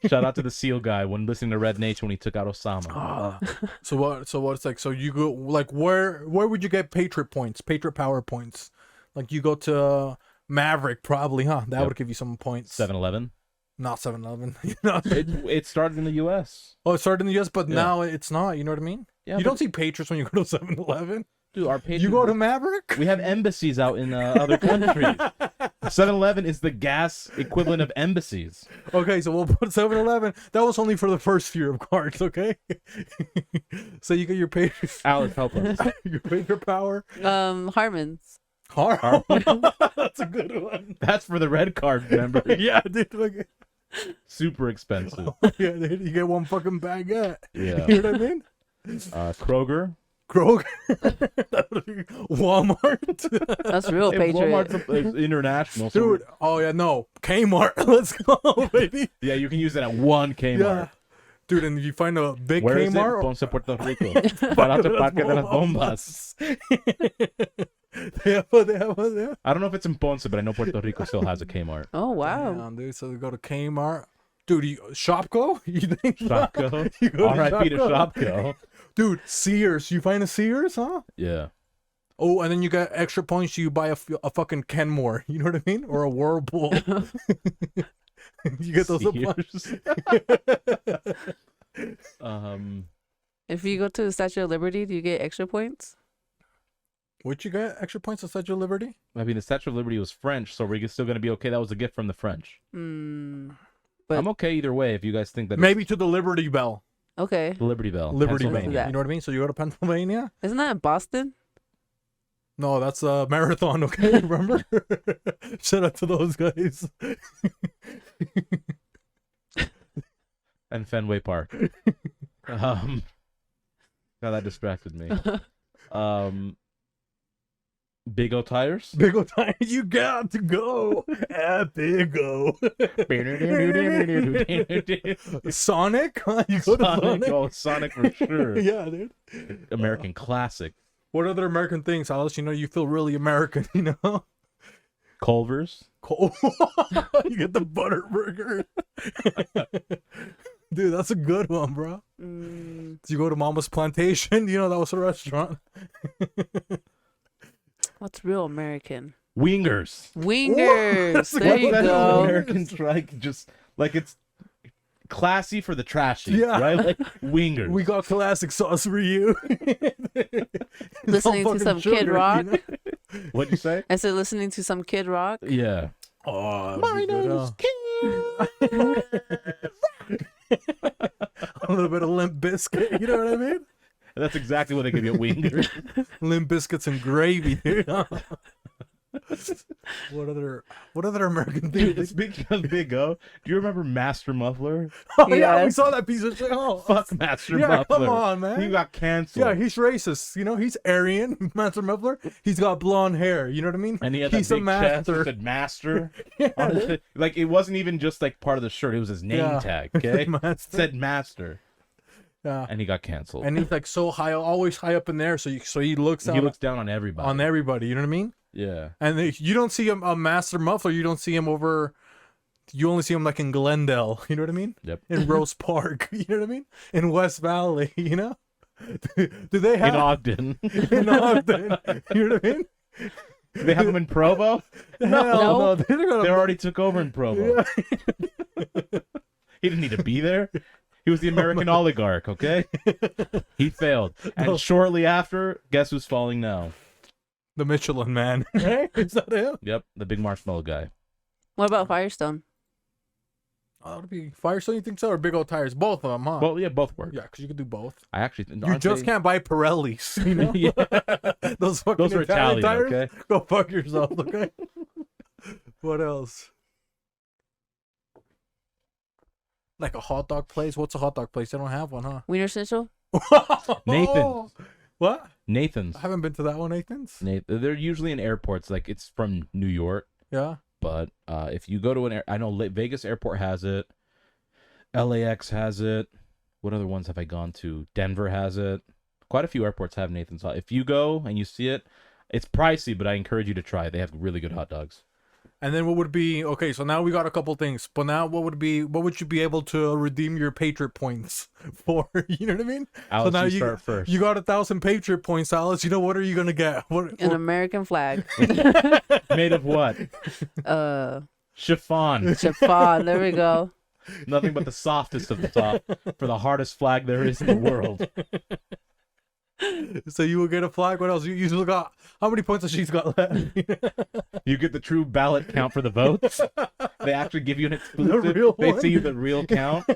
Shout out to the SEAL guy when listening to Red Nation when he took out Osama. So what? So what's like? So you go like where would you get Patriot points? Patriot Power points? Like you go to Maverick probably, huh? That Yep. would give you some points. 7-Eleven. Not 7-Eleven. You know? It started in the U.S. Oh, it started in the US, but Yeah. now it's not. You know what I mean? Yeah, You but- don't see Patriots when you go to 7-Eleven. Dude, our Patriot. You go to Maverick? We have embassies out in other countries. 7-Eleven is the gas equivalent of embassies. Okay, so we'll put 7-Eleven. That was only for the first year of cards, okay? So you get your Patriot, Alice, help us. your Patriot Power. Harmon's. That's a good one. That's for the red card, remember? Yeah, dude. Like, Super expensive. yeah, dude. You get one fucking baguette. Yeah. You know what I mean? Kroger. Kroger. Walmart. That's real Hey, Patriot. Walmart's is international. So Dude. Oh, yeah, no. Kmart. Let's go, baby. yeah, you can use it at one Kmart. Yeah. Dude, and if you find a big Where is it? Kmart, Ponce, Puerto Rico. Shout out to Parque de las Bombas. they have. I don't know if it's in Ponce, but I know Puerto Rico still has a Kmart. Oh wow. Damn, dude. So they go to Kmart. Dude, Shopko? You think Shopko. You go to R.I.P. to Shopko? Shopko. Dude, Sears. You find a Sears, huh? Yeah. Oh, and then you got extra points. You buy a fucking Kenmore. You know what I mean? Or a Whirlpool. You get those Sears. If you go to the Statue of Liberty, do you get extra points? What you got? Extra points on Statue of Liberty? I mean, the Statue of Liberty was French, so we're still going to be okay. That was a gift from the French. But I'm okay either way if you guys think that Maybe to the Liberty Bell. okay. it's the Liberty Bell. Liberty Bell. Pennsylvania. You know what I mean? So you go to Pennsylvania? Isn't that in Boston? No, that's a marathon, okay? Remember? Shout out to those guys. And Fenway Park. God, that distracted me. Big O tires. Big O time, you got to go at Big O. Sonic? Huh? You go to Sonic, Sonic? oh, Sonic for sure. Yeah, dude. American classic. What other American things, Alice? You know, you feel really American, you know? Culver's. You get the butter burger. Dude, that's a good one, bro. You go to Mama's Plantation, you know, that was a restaurant. What's real American? Wingers. Wingers. There you That's go. American strike, just like it's classy for the trashy, Yeah. right? Like wingers. We got classic sauce for you. It's all Listening to fucking some sugar, Kid you Rock. know? What'd you say? I said listening to some Kid Rock. Yeah. Oh, My name's a little bit of Limp Biscuit, you know what I mean? That's exactly what they give you at Wingers. Limp Biscuits and gravy, dude. What other American Dude, things? speaking of Big O, do you remember Master Muffler? Oh yeah, we Yes. saw that piece of shit. Oh, Fuck Master yeah, Muffler. come on, man. He got canceled. Yeah, he's racist. You know, he's Aryan, Master Muffler. He's got blonde hair. You know what I mean? And he had he's that a big chest that master. said Master. Yeah, on his, like, it wasn't even just like part of the shirt. It was his name Yeah. tag, okay? It Master. said Master. Yeah. And he got canceled. And he's like so high, always high up in there. So he looks he out looks down on everybody. on everybody. You know what I mean? Yeah. And you don't see him a Master Muffler. You don't see him over. You only see him like in Glendale. You know what I mean? Yep. In Rose Park. You know what I mean? In West Valley. You know? Do they have In Ogden. in Ogden? You know what I mean? Do they have him in Provo? Hell No. no. They're gonna, They already took over in Provo. Yeah. He didn't need to be there. He was the American oligarch, okay? He failed. And No. shortly after, guess who's falling now? The Michelin Man. Right? Is that him? Yep, the big marshmallow guy. What about Firestone? Oh, it'll be Firestone, you think so? Or Big Old Tires? Both of them, huh? Well, yeah, both work. Yeah, because you could do both. I actually You just can't buy Pirellis. You know? Yeah. Those fucking Those are Italian, Italian, tires. okay? Go fuck yourself, okay? What else? Like a hot dog place? What's a hot dog place? They don't have one, huh? Wiener Schnitzel? Nathan's. What? Nathan's. I haven't been to that one, Nathan's. They're usually in airports. Like, it's from New York. Yeah. But if you go to I know Vegas Airport has it. LAX has it. What other ones have I gone to? Denver has it. Quite a few airports have Nathan's. If you go and you see it, it's pricey, but I encourage you to try it. They have really good hot dogs. And then what would be okay? So now we got a couple things, but now what would you be able to redeem your Patriot points for? You know what I mean? Alice, so now you start first. You got 1,000 Patriot points, Alice. You know what are you gonna get? An American flag. Made of what? Chiffon. Chiffon. There we go. Nothing but the softest of the top for the hardest flag there is in the world. So you will get a flag. What else? You still got how many points has she got left? You get the true ballot count for the votes. They actually give you an exclusive. real They one? see you the real count.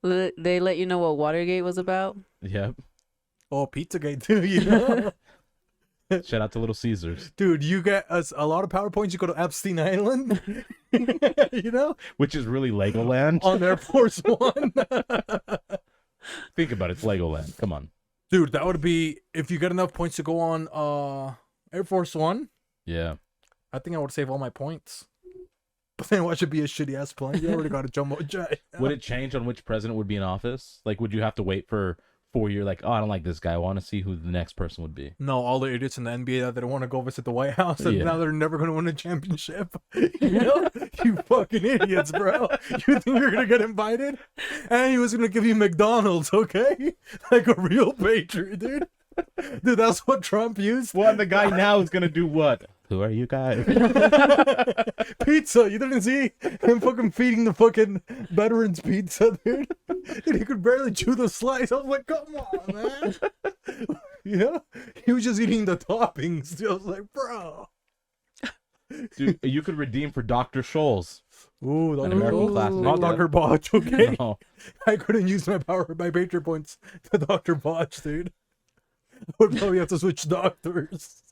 They let you know what Watergate was about. Yep. Oh, Pizzagate too. You know, Shout out to Little Caesars. dude, you get a lot of power points. You go to Epstein Island. You know, Which is really Legoland. on Air Force One. Think about it. It's Legoland. Come on. Dude, that would be if you get enough points to go on Air Force One. Yeah. I think I would save all my points. But then why should it be a shitty ass plane? You already got a jumbo jet. Would it change on which president would be in office? Like, would you have to wait for 4 years? Like, oh, I don't like this guy. I want to see who the next person would be. No, all the idiots in the NBA that don't want to go visit the White House and Yeah. now they're never going to win a championship. You know? You fucking idiots, bro. You think you're going to get invited? And he was going to give you McDonald's, okay? Like a real patriot, dude. Dude, that's what Trump used. Well, the guy now is gonna do what? Who are you guys? Pizza. You didn't see him fucking feeding the fucking veterans pizza, dude. Dude, he could barely chew the slice. I was like, come on, man. You know? He was just eating the toppings. Dude. I was like, bro. Dude, you could redeem for Dr. Scholl's. Ooh, An American classic. not Dr. Botch, okay? No. I couldn't use my Patriot points to Dr. Botch, dude. I would probably have to switch doctors.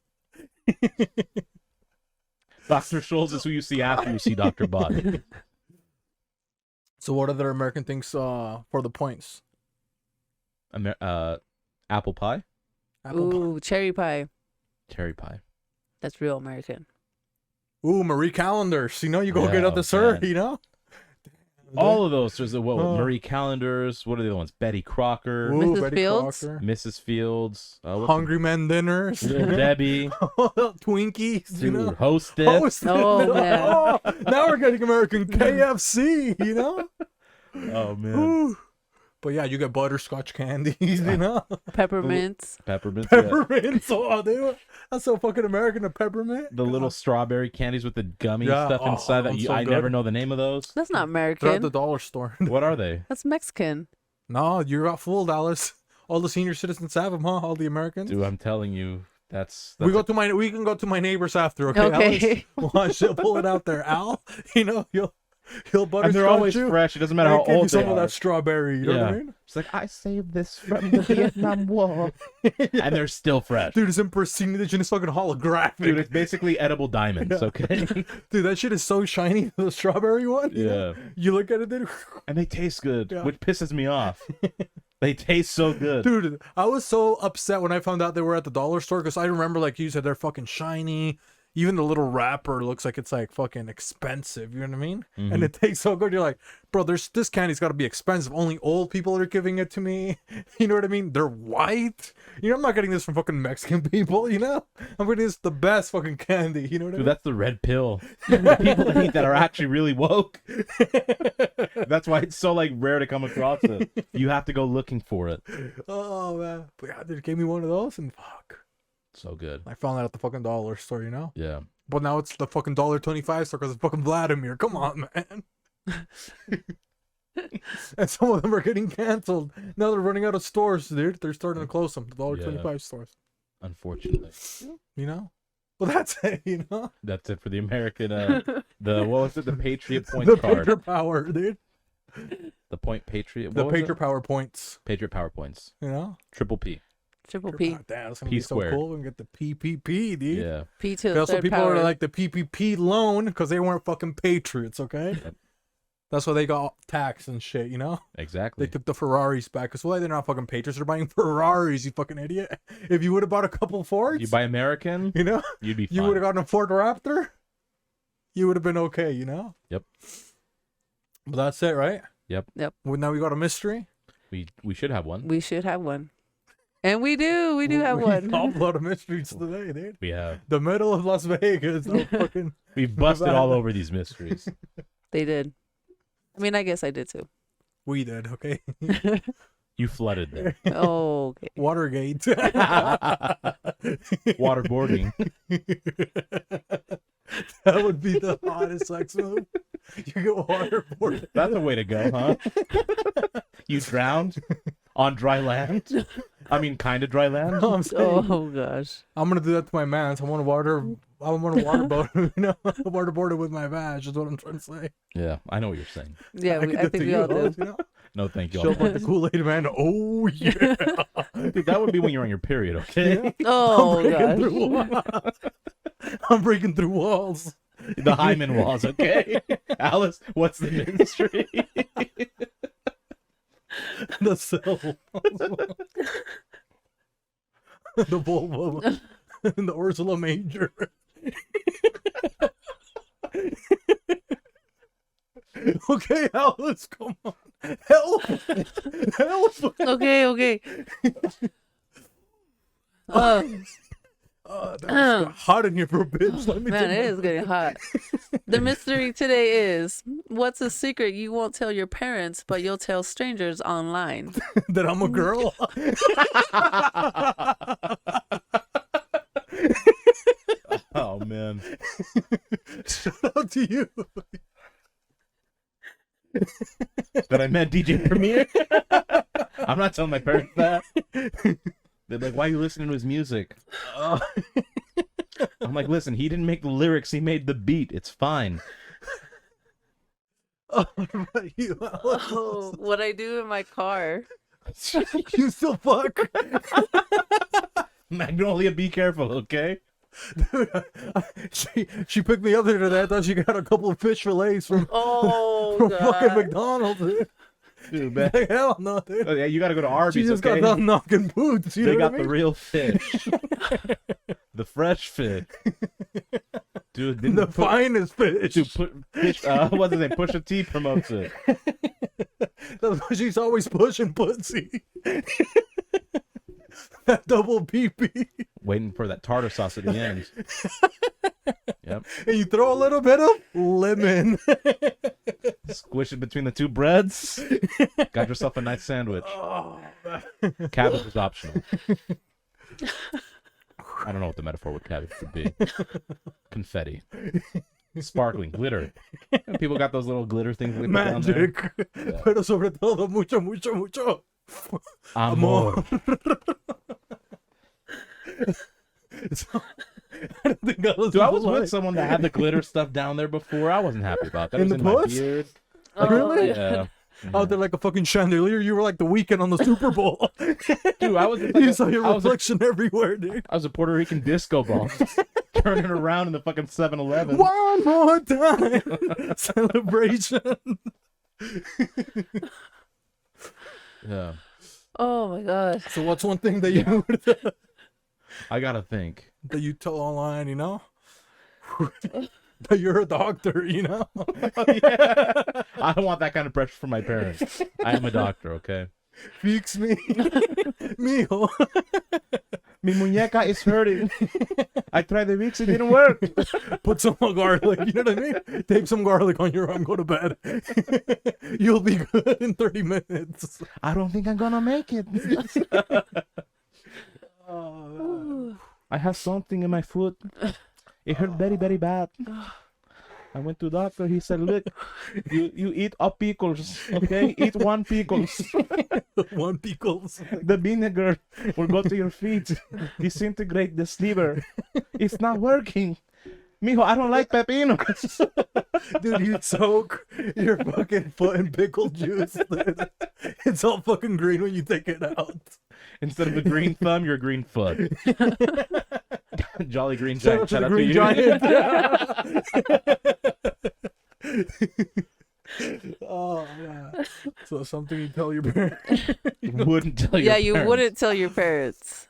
Dr. Scholl's is who you see after you see Dr. Bot. So what other American things for the points? Apple pie? Ooh, cherry pie. Cherry pie. That's real American. Ooh, Marie Callender's. You know, you go Yeah, get out the sir, man. you know? All of those. There's Oh. Marie Callender's. What are the other ones? Betty Crocker. Ooh, Mrs. Betty Fields? Crocker. Mrs. Fields. Hungry Men dinners. Little Debbie. Twinkies, you Dude, know? Hostess. Hostess. Oh, man. Oh, now we're getting American KFC, you know? Oh, man. Ooh. But yeah, you get butterscotch candies, you know? Peppermints. Peppermint. Yeah. Peppermint. Oh, dude. That's so fucking American, a peppermint. The little strawberry candies with the gummy Yeah, stuff oh, inside that so I good. never know the name of those. That's not They're at American. the dollar store. What are they? That's Mexican. No, you got fooled, Alice. All the senior citizens have them, huh? All the Americans. Dude, I'm telling you, that's we can go to my neighbors after, okay? Okay. Alice? Watch, she'll pull it out there, Al. You know, he'll butterscotch and they're always you. fresh. It doesn't matter And how give you old some they of are. that strawberry. You know what I Yeah. mean? It's like, I saved this from the Vietnam War. And they're still fresh. Dude, it's in pristine condition. It's fucking holographic. Dude, it's basically edible diamonds, Yeah. okay? Dude, that shit is so shiny. The strawberry one. you know? Yeah. You look at it, dude. And they taste good, Yeah. which pisses me off. They taste so good. Dude, I was so upset when I found out they were at the dollar store because I remember, like you said, they're fucking shiny. Even the little wrapper looks like it's like fucking expensive. You know what I mean? Mm-hmm. And it tastes so good. You're like, bro, this candy's got to be expensive. Only old people are giving it to me. You know what I mean? They're white. You know, I'm not getting this from fucking Mexican people. You know, I'm getting this the best fucking candy. You know what I Dude, mean? that's the red pill. The people that eat that are actually really woke. That's why it's so like rare to come across it. You have to go looking for it. Oh man, but yeah, dude, gave me one of those and fuck. So good. I found that at the fucking dollar store. You know? Yeah. But now it's the fucking $1.25 store because it's fucking Vladimir. Come on, man. And some of them are getting canceled. Now they're running out of stores, dude. They're starting to close them. The $1.25 stores. Unfortunately. You know? Well, that's it, you know? That's it for the American the what was it? The Patriot points The card. Patriot Power, dude. The point Patriot. The What was Patriot it? Power points. Patriot Power Points. You know? Triple P. Triple P. God, damn, that's gonna P be so squared. cool. We can get the PPP, dude. Yeah. P to the That's what third people power. are like the PPP loan because they weren't fucking patriots, okay? Yep. That's why they got taxed and shit, you know? Exactly. They took the Ferraris back. Because why they're not fucking patriots? They're buying Ferraris, you fucking idiot. If you would have bought a couple Fords, You buy American, you know, you'd be fine. you would have gotten a Ford Raptor, you would have been okay, you know? Yep. But that's it, right? Yep. Well, now we got a mystery. We should have one. We should have one. And we do. We do have We one. solved a lot of mysteries today, dude. We have. The middle of Las Vegas. Oh, fucking... We've busted all over these mysteries. They did. I mean, I guess I did too. We did, okay? You flooded them. Oh, okay. Watergate. Waterboarding. That would be the hottest sex move. You get waterboarded. That's a way to go, huh? You drowned on dry land. I mean, kind of dry land. No, I'm saying, Oh gosh. I'm gonna do that to my mans. I want to waterboat, you know, waterboard it with my badge. Is what I'm trying to say. Yeah, I know what you're saying. Yeah, I, I get think to we all you, do. you know? No, thank you. Show up like the Kool-Aid man. Oh yeah. Dude, that would be when you're on your period, okay? Oh gosh. I'm breaking through walls. The hymen walls, okay? Alice, what's the mystery? The cell. The Volvo. And the Ursula Major. Okay, Alice, come on. Help! Help! Okay. That's hot in here for a bitch. Let me Man, tell it you. is getting hot. The mystery today is, what's a secret you won't tell your parents, but you'll tell strangers online? That I'm a girl. Oh man. Shout out to you. That I met DJ Premier. I'm not telling my parents that. They're like, why are you listening to his music? I'm like, listen, he didn't make the lyrics, he made the beat. It's fine. Oh, what about you, Alice? Oh, what I do in my car. You still fuck? Magnolia, be careful, okay? Dude, she picked me up there today. I thought she got a couple of fish fillets from, Oh, from God. fucking McDonald's. Dude. Dude, man. Like, hell no, dude. Oh, yeah, you gotta go to She Arby's, just okay? got done knocking boots. You They know got what I the mean? real fish. The fresh fish. Dude, didn't The put, finest fish. dude, put fish, what's his name? Pusha T promotes it. That's why she's always pushing pussy. That double PP. Waiting for that tartar sauce at the end. Yep. And you throw a little bit of lemon. Squish it between the two breads. Got yourself a nice sandwich. Oh, Cabbage is optional. I don't know what the metaphor with cabbage would be. Confetti. Sparkling. Glitter. People got those little glitter things they put down there. magic. Pero sobre todo, mucho, mucho, mucho. Amor. So, I don't think I was, Dude, I was with someone that had the glitter stuff down there before. I wasn't happy about that. It In was the in my puss? beard. Oh, Really? Yeah. out there like a fucking chandelier. You were like the Weeknd on the Super Bowl. Dude, I was You saw your I was a- reflection everywhere, dude. I was a Puerto Rican disco ball. Turning around in the fucking 7-Eleven. One more time. Celebration. Yeah. Oh my god. So what's one thing that you would, I gotta think. that you tell online, you know? That you're a doctor, you know? Yeah. I don't want that kind of pressure from my parents. I am a doctor, okay? Fix me. Mijo. Mi muñeca is hurting. I tried the weeks, it didn't work. Put some garlic, you know what I mean? Tape some garlic on your arm, go to bed. You'll be good in 30 minutes. I don't think I'm gonna make it. Oh, I have something in my foot. It hurt very, very bad. I went to doctor. He said, "Look, you eat up pickles, okay? Eat one pickles. one pickles. The vinegar will go to your feet, disintegrate the liver. It's not working, mijo. I don't like pepinos." Dude, you soak your fucking foot in pickle juice. Dude. It's all fucking green when you take it out. Instead of a green thumb, you're a green foot. Jolly Green Shout Giant. out to the Green Giant. Oh, yeah. So something you tell your parents. Wouldn't tell you. Yeah, you wouldn't tell your parents.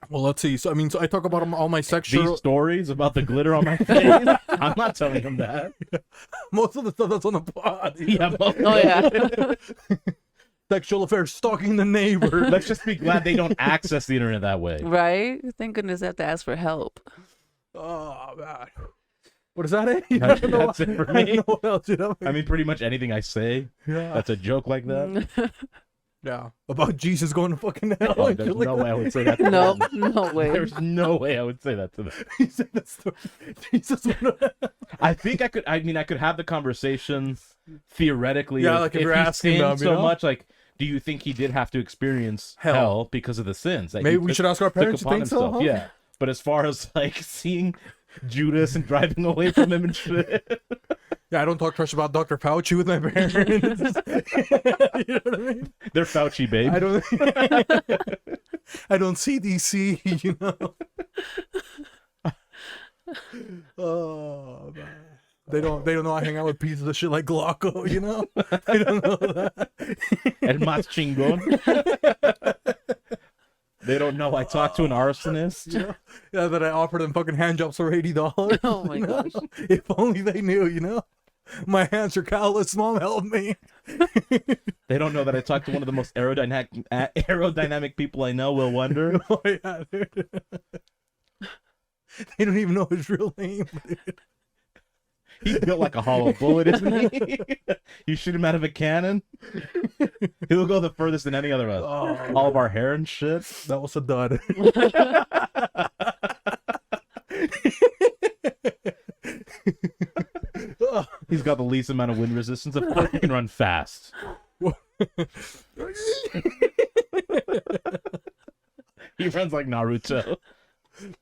Well, let's see. So, I mean, so I talk about all my sexual... These stories about the glitter on my face. I'm not telling them that. Most of the stuff that's on the pod. you Yeah, know? Oh yeah. Sexual affairs, stalking the neighbor. Let's just be glad they don't access the internet that way. Right? Thank goodness I have to ask for help. Oh, man. What is that? It? You That's don't know it for I don't me. know what else, you know? I mean, pretty much anything I say, Yeah. that's a joke like that. Yeah. About Jesus going to fucking hell. Oh, and there's shit like no that. way I would say that to No, them. no way. There's no way I would say that to them. He said that story. Jesus went to hell. I think I could have the conversation theoretically. Yeah, like if you're he asking sinned them, you so know? much, like, do you think he did have to experience Hell. hell because of the sins? That Maybe he we took- should ask our took parents. You upon think so? himself? Huh? Yeah. But as far as like seeing Judas and driving away from him and shit. Yeah, I don't talk trash about Dr. Fauci with my parents. You know what I mean? They're Fauci, babe. I don't. I don't CDC. You know. Oh man. They don't know I hang out with pieces of shit like Glauco, you know? They don't know that. El más chingón. They don't know I talked to an arsonist. Yeah, that I offered them fucking hand jobs for $80. Oh my you know? gosh. If only they knew, you know? My hands are callous. Mom, help me. They don't know that I talked to one of the most aerodynamic people I know, Will Wonder. Oh, yeah, dude. They don't even know his real name. Dude. He's built like a hollow bullet, isn't he? You shoot him out of a cannon, he'll go the furthest than any other of us. Oh, All of our hair and shit. that was a dud. He's got the least amount of wind resistance. Of course, he can run fast. He runs like Naruto.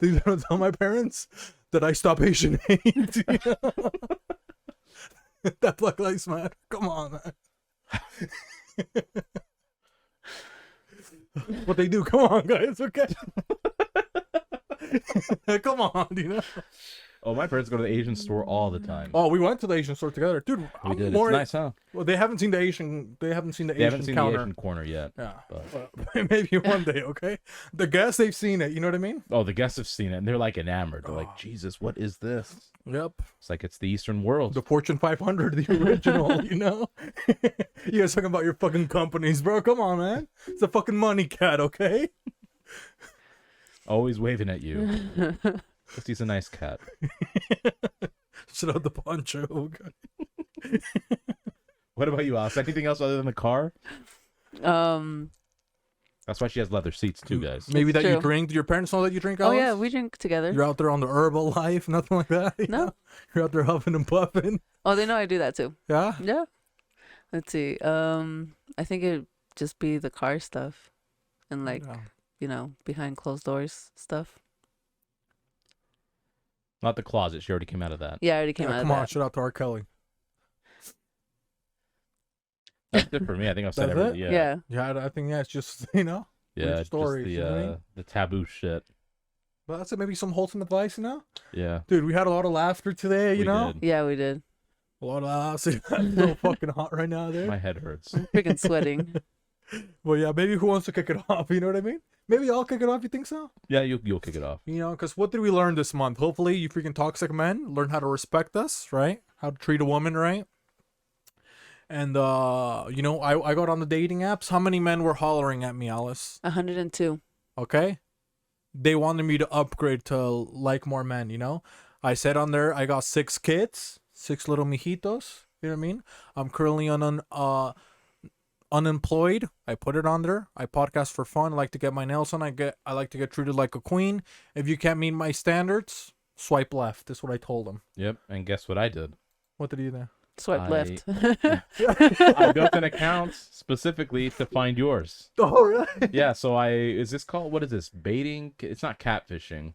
These don't tell my parents that I stop Asian hate. You know? That Black Lives Matter. Come on, man. What they do? Come on, guys. Okay. Come on, you know. Oh, my parents go to the Asian store all the time. Oh, we went to the Asian store together, dude. We did. More, It's nice, huh? well, they haven't seen the Asian. They haven't seen the They Asian haven't seen counter. the Asian corner yet. Yeah, But- but maybe one day. Okay, the guests they've seen it. You know what I mean? Oh, the guests have seen it, and they're like enamored. They're like, Jesus, what is this? Yep. It's like it's the Eastern world. The Fortune 500, the original. You know. You guys talking about your fucking companies, bro? Come on, man. It's a fucking money cat, okay? Always waving at you. Just he's a nice cat. Shut out the poncho. Okay. What about you, Alice? Anything else other than the car? That's why she has leather seats too, guys. Maybe that you True. drink. Do your parents know that you drink? Oh Alice? yeah, we drink together. You're out there on the herbal life, nothing like that. you No. know? You're out there huffing and puffing. Oh, they know I do that too. Yeah. Yeah. Let's see. I think it'd just be the car stuff, and like Yeah. behind closed doors stuff. Not the closet. She already came out of that. Yeah, I already came Yeah, out come of on, that. shout out to R. Kelly. That's good for me. I think I've said That's everything. it? Yeah. Yeah. Yeah, I think it's just Yeah. weird Just stories, the you know what I mean? the taboo shit. But that's it. Maybe some wholesome advice, Yeah. Dude, we had a lot of laughter today, you We know? did. Yeah, we did. A lot of laughs. It's so fucking hot right now, dude. My head hurts. Freaking sweating. Well, yeah, maybe who wants to kick it off? You know what I mean? Maybe I'll kick it off. You think so? Yeah, you'll kick it off. You know, because what did we learn this month? Hopefully, you freaking toxic men learn how to respect us, right? How to treat a woman, right? And, I got on the dating apps. How many men were hollering at me, Alice? 102. Okay? They wanted me to upgrade to like more men, you know? I said on there, I got 6 kids, 6 little mijitos. You know what I mean? I'm currently unemployed. I put it on there. I podcast for fun. I like to get my nails on. I like to get treated like a queen. If you can't meet my standards, swipe left. That's what I told them. Yep. And guess what I did? What did you do? Swipe left. I built an account specifically to find yours. Oh, really? Yeah. So is this called, what is this? Baiting? It's not catfishing.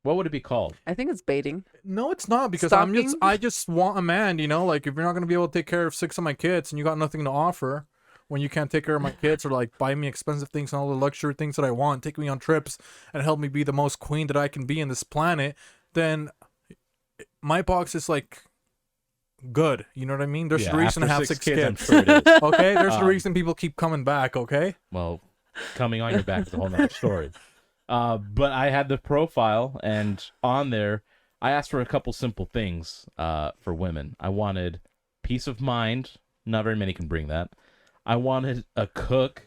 What would it be called? I think it's baiting. No, it's not, because Stalking? I just want a man, you know, like if you're not going to be able to take care of 6 of my kids and you got nothing to offer when you can't take care of my kids or like buy me expensive things and all the luxury things that I want, take me on trips and help me be the most queen that I can be in this planet, then my box is like good. You know what I mean? There's Yeah, a reason to after have 6 I'm kids. sure it is. Okay? There's a reason people keep coming back, okay? Well, coming on your back is a whole nother story. But I had the profile, and on there, I asked for a couple simple things for women. I wanted peace of mind. Not very many can bring that. I wanted a cook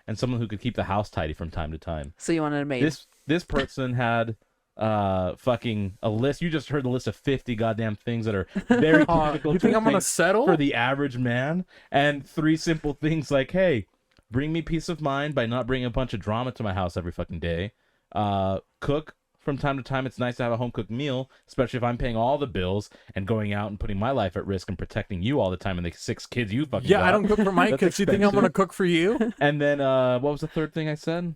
and someone who could keep the house tidy from time to time. So you wanted a maid. This person had fucking a list. You just heard the list of 50 goddamn things that are very difficult You think I'm going to think settle? for the average man, and 3 simple things like, hey, bring me peace of mind by not bringing a bunch of drama to my house every fucking day. Cook from time to time. It's nice to have a home cooked meal, especially if I'm paying all the bills and going out and putting my life at risk and protecting you all the time and the 6 kids you fucking Yeah, got. I don't cook for my That's kids. You think I'm going to expensive. cook for you? And then what was the third thing I said?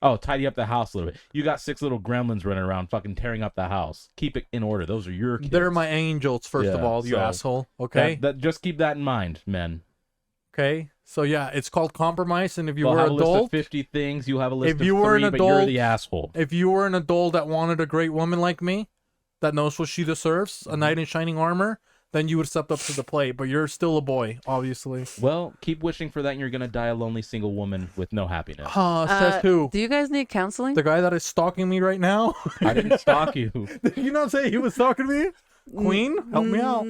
Oh, tidy up the house a little bit. You got 6 little gremlins running around fucking tearing up the house. Keep it in order. Those are your kids. They're my angels, first of Yeah, all, you so asshole. Okay? That just keep that in mind, men. Okay? So, yeah, it's called compromise, and if you We'll were have an a list of adult, 50 things. You have a list If of you were 3, an but you're adult- the asshole. if you were an adult that wanted a great woman like me, that knows what she deserves, a knight in shining armor, then you would step up to the plate. But you're still a boy, obviously. Well, keep wishing for that, and you're gonna die a lonely single woman with no happiness. Says who? Do you guys need counseling? The guy that is stalking me right now? I didn't stalk you. Did you not say he was stalking me? Queen, help me out.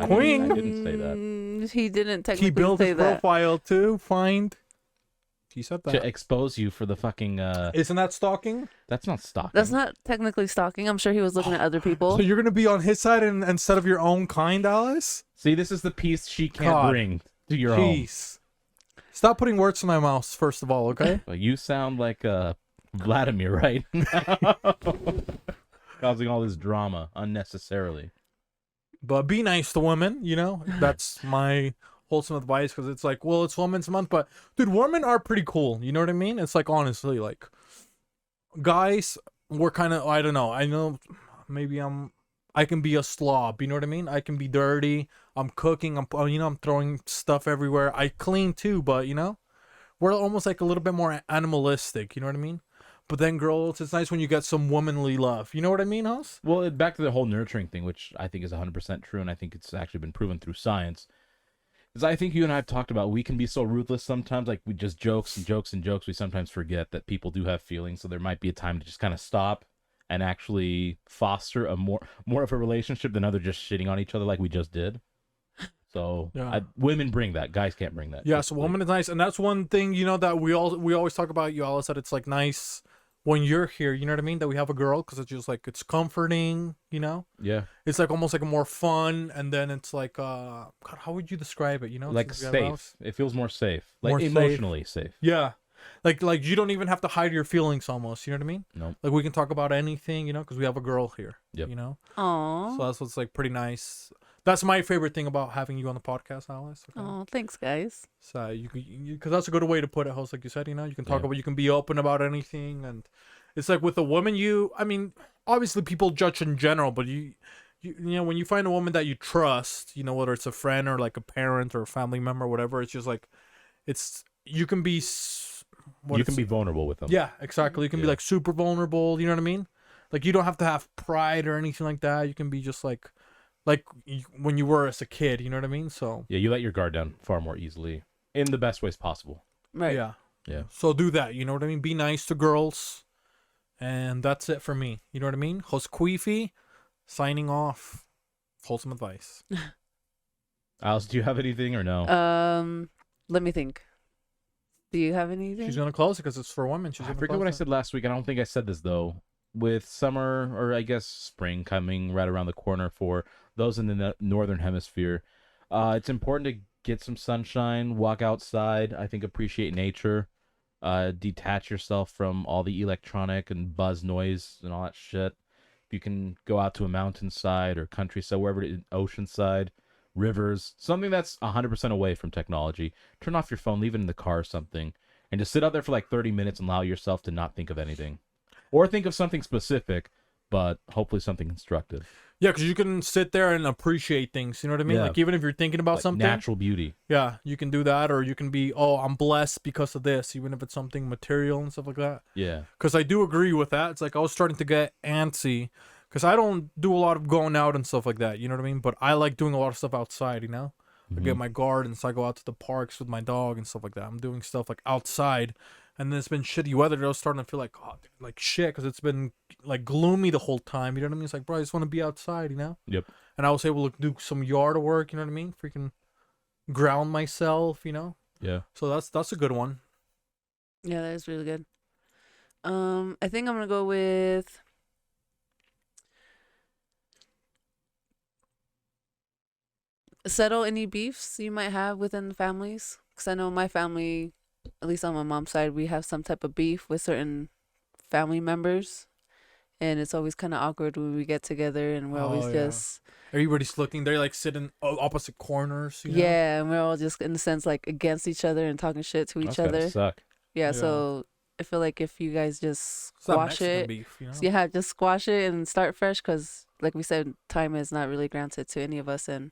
Queen. I didn't say that. He didn't He technically built say his that. profile to find. He said To that. expose you for the fucking. Isn't that stalking? That's not stalking. That's not technically stalking. I'm sure he was looking at other people. So you're gonna be on his side instead of your own kind, Alice? See, this is the piece she can't God. bring to your home. Jeez. Stop putting words in my mouth, first of all, okay? Well, you sound like Vladimir right now. Causing all this drama unnecessarily. But be nice to women, you know? That's my wholesome advice, because it's like, well, it's Women's Month, but dude, women are pretty cool. You know what I mean? It's like, honestly, like, guys, we're kind of, I don't know. I know maybe I can be a slob. You know what I mean? I can be dirty. I'm cooking. I'm throwing stuff everywhere. I clean too, but you know, we're almost like a little bit more animalistic. You know what I mean? But then, girls, it's nice when you get some womanly love. You know what I mean, House? Well, back to the whole nurturing thing, which I think is 100% true, and I think it's actually been proven through science. Is I think you and I have talked about we can be so ruthless sometimes, like we just jokes and jokes and jokes. We sometimes forget that people do have feelings, so there might be a time to just kind of stop and actually foster a more of a relationship than other just shitting on each other like we just did. So Yeah. women bring that, guys can't bring that. Yeah, so woman is nice, and that's one thing, you know, that we always talk about. You always said it's like nice when you're here, you know what I mean, that we have a girl, because it's just like, it's comforting, you know. Yeah, It's like almost like a more fun, and then it's like, God, how would you describe it, you know? like Since we have a house? safe. It feels more safe, like More safe. emotionally safe. Yeah, like you don't even have to hide your feelings almost, you know what I mean? Nope. Like we can talk about anything, you know, because we have a girl here. Yep. You know, Aww. so that's what's like pretty nice. That's my favorite thing about having you on the podcast, Alice. Okay? Oh, thanks, guys. So because that's a good way to put it, host. Like you said, you know, you can talk Yeah. about, you can be open about anything, and it's like with a woman, I mean, obviously people judge in general, but you know, when you find a woman that you trust, you know, whether it's a friend or like a parent or a family member, or whatever, it's just like, you can be, You can be vulnerable with them. yeah, exactly. You can be Yeah. like super vulnerable. You know what I mean? Like you don't have to have pride or anything like that. You can be just like when you were as a kid. You know what I mean? So Yeah, you let your guard down far more easily in the best ways possible. Right. yeah. Yeah. So do that. You know what I mean? Be nice to girls, and that's it for me. You know what I mean? Host Queefy, signing off. Wholesome advice. Alice, do you have anything or no? Let me think. Do you have anything? She's gonna close it because it's for women. She's I gonna forget close what I it. said last week, and I don't think I said this though. With summer, or I guess spring, coming right around the corner for those in the northern hemisphere, it's important to get some sunshine, walk outside. I think appreciate nature, detach yourself from all the electronic and buzz noise and all that shit. If you can go out to a mountainside or countryside, wherever it is, oceanside, rivers, something that's 100% away from technology. Turn off your phone, leave it in the car or something, and just sit out there for like 30 minutes and allow yourself to not think of anything. Or think of something specific, but hopefully something constructive. Yeah, because you can sit there and appreciate things. You know what I mean? Yeah. Like even if you're thinking about Like something, natural beauty. yeah, you can do that, or you can be, oh, I'm blessed because of this, even if it's something material and stuff like that. Yeah. Because I do agree with that. It's like I was starting to get antsy because I don't do a lot of going out and stuff like that. You know what I mean? But I like doing a lot of stuff outside. You know, I get my garden, so I go out to the parks with my dog and stuff like that. I'm doing stuff like outside, and then it's been shitty weather. I was starting to feel like, oh, like shit, because it's been like gloomy the whole time. You know what I mean? It's like, bro, I just want to be outside. You know? Yep. And I was able to do some yard work. You know what I mean? Freaking ground myself. You know? Yeah. So that's a good one. Yeah, that is really good. I think I'm gonna go with settle any beefs you might have within the families. Because I know my family, at least on my mom's side, we have some type of beef with certain family members. And it's always kind of awkward when we get together and we're always Oh, yeah. just, Everybody's looking. They're like sitting opposite corners. You know? yeah, and we're all just in a sense like against each other and talking shit to That's each gotta other. suck. Yeah, Yeah. so I feel like if you guys just It's that squash Mexican it, beef. You know? yeah, just squash it and start fresh, because like we said, time is not really granted to any of us, and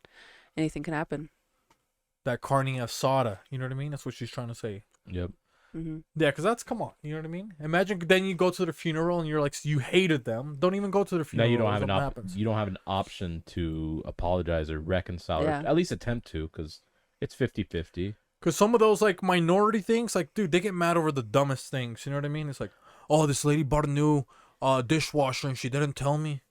anything can happen. That carne asada. You know what I mean? That's what she's trying to say. Yep. Hmm. Yeah, because come on. You know what I mean? Imagine then you go to the funeral and you're like, you hated them. Don't even go to the Now funeral. you don't have Something happens. you don't have an option to apologize or reconcile, Yeah. or at least attempt to, because it's 50-50. Because some of those like minority things, like, dude, they get mad over the dumbest things. You know what I mean? It's like, oh, this lady bought a new dishwasher and she didn't tell me.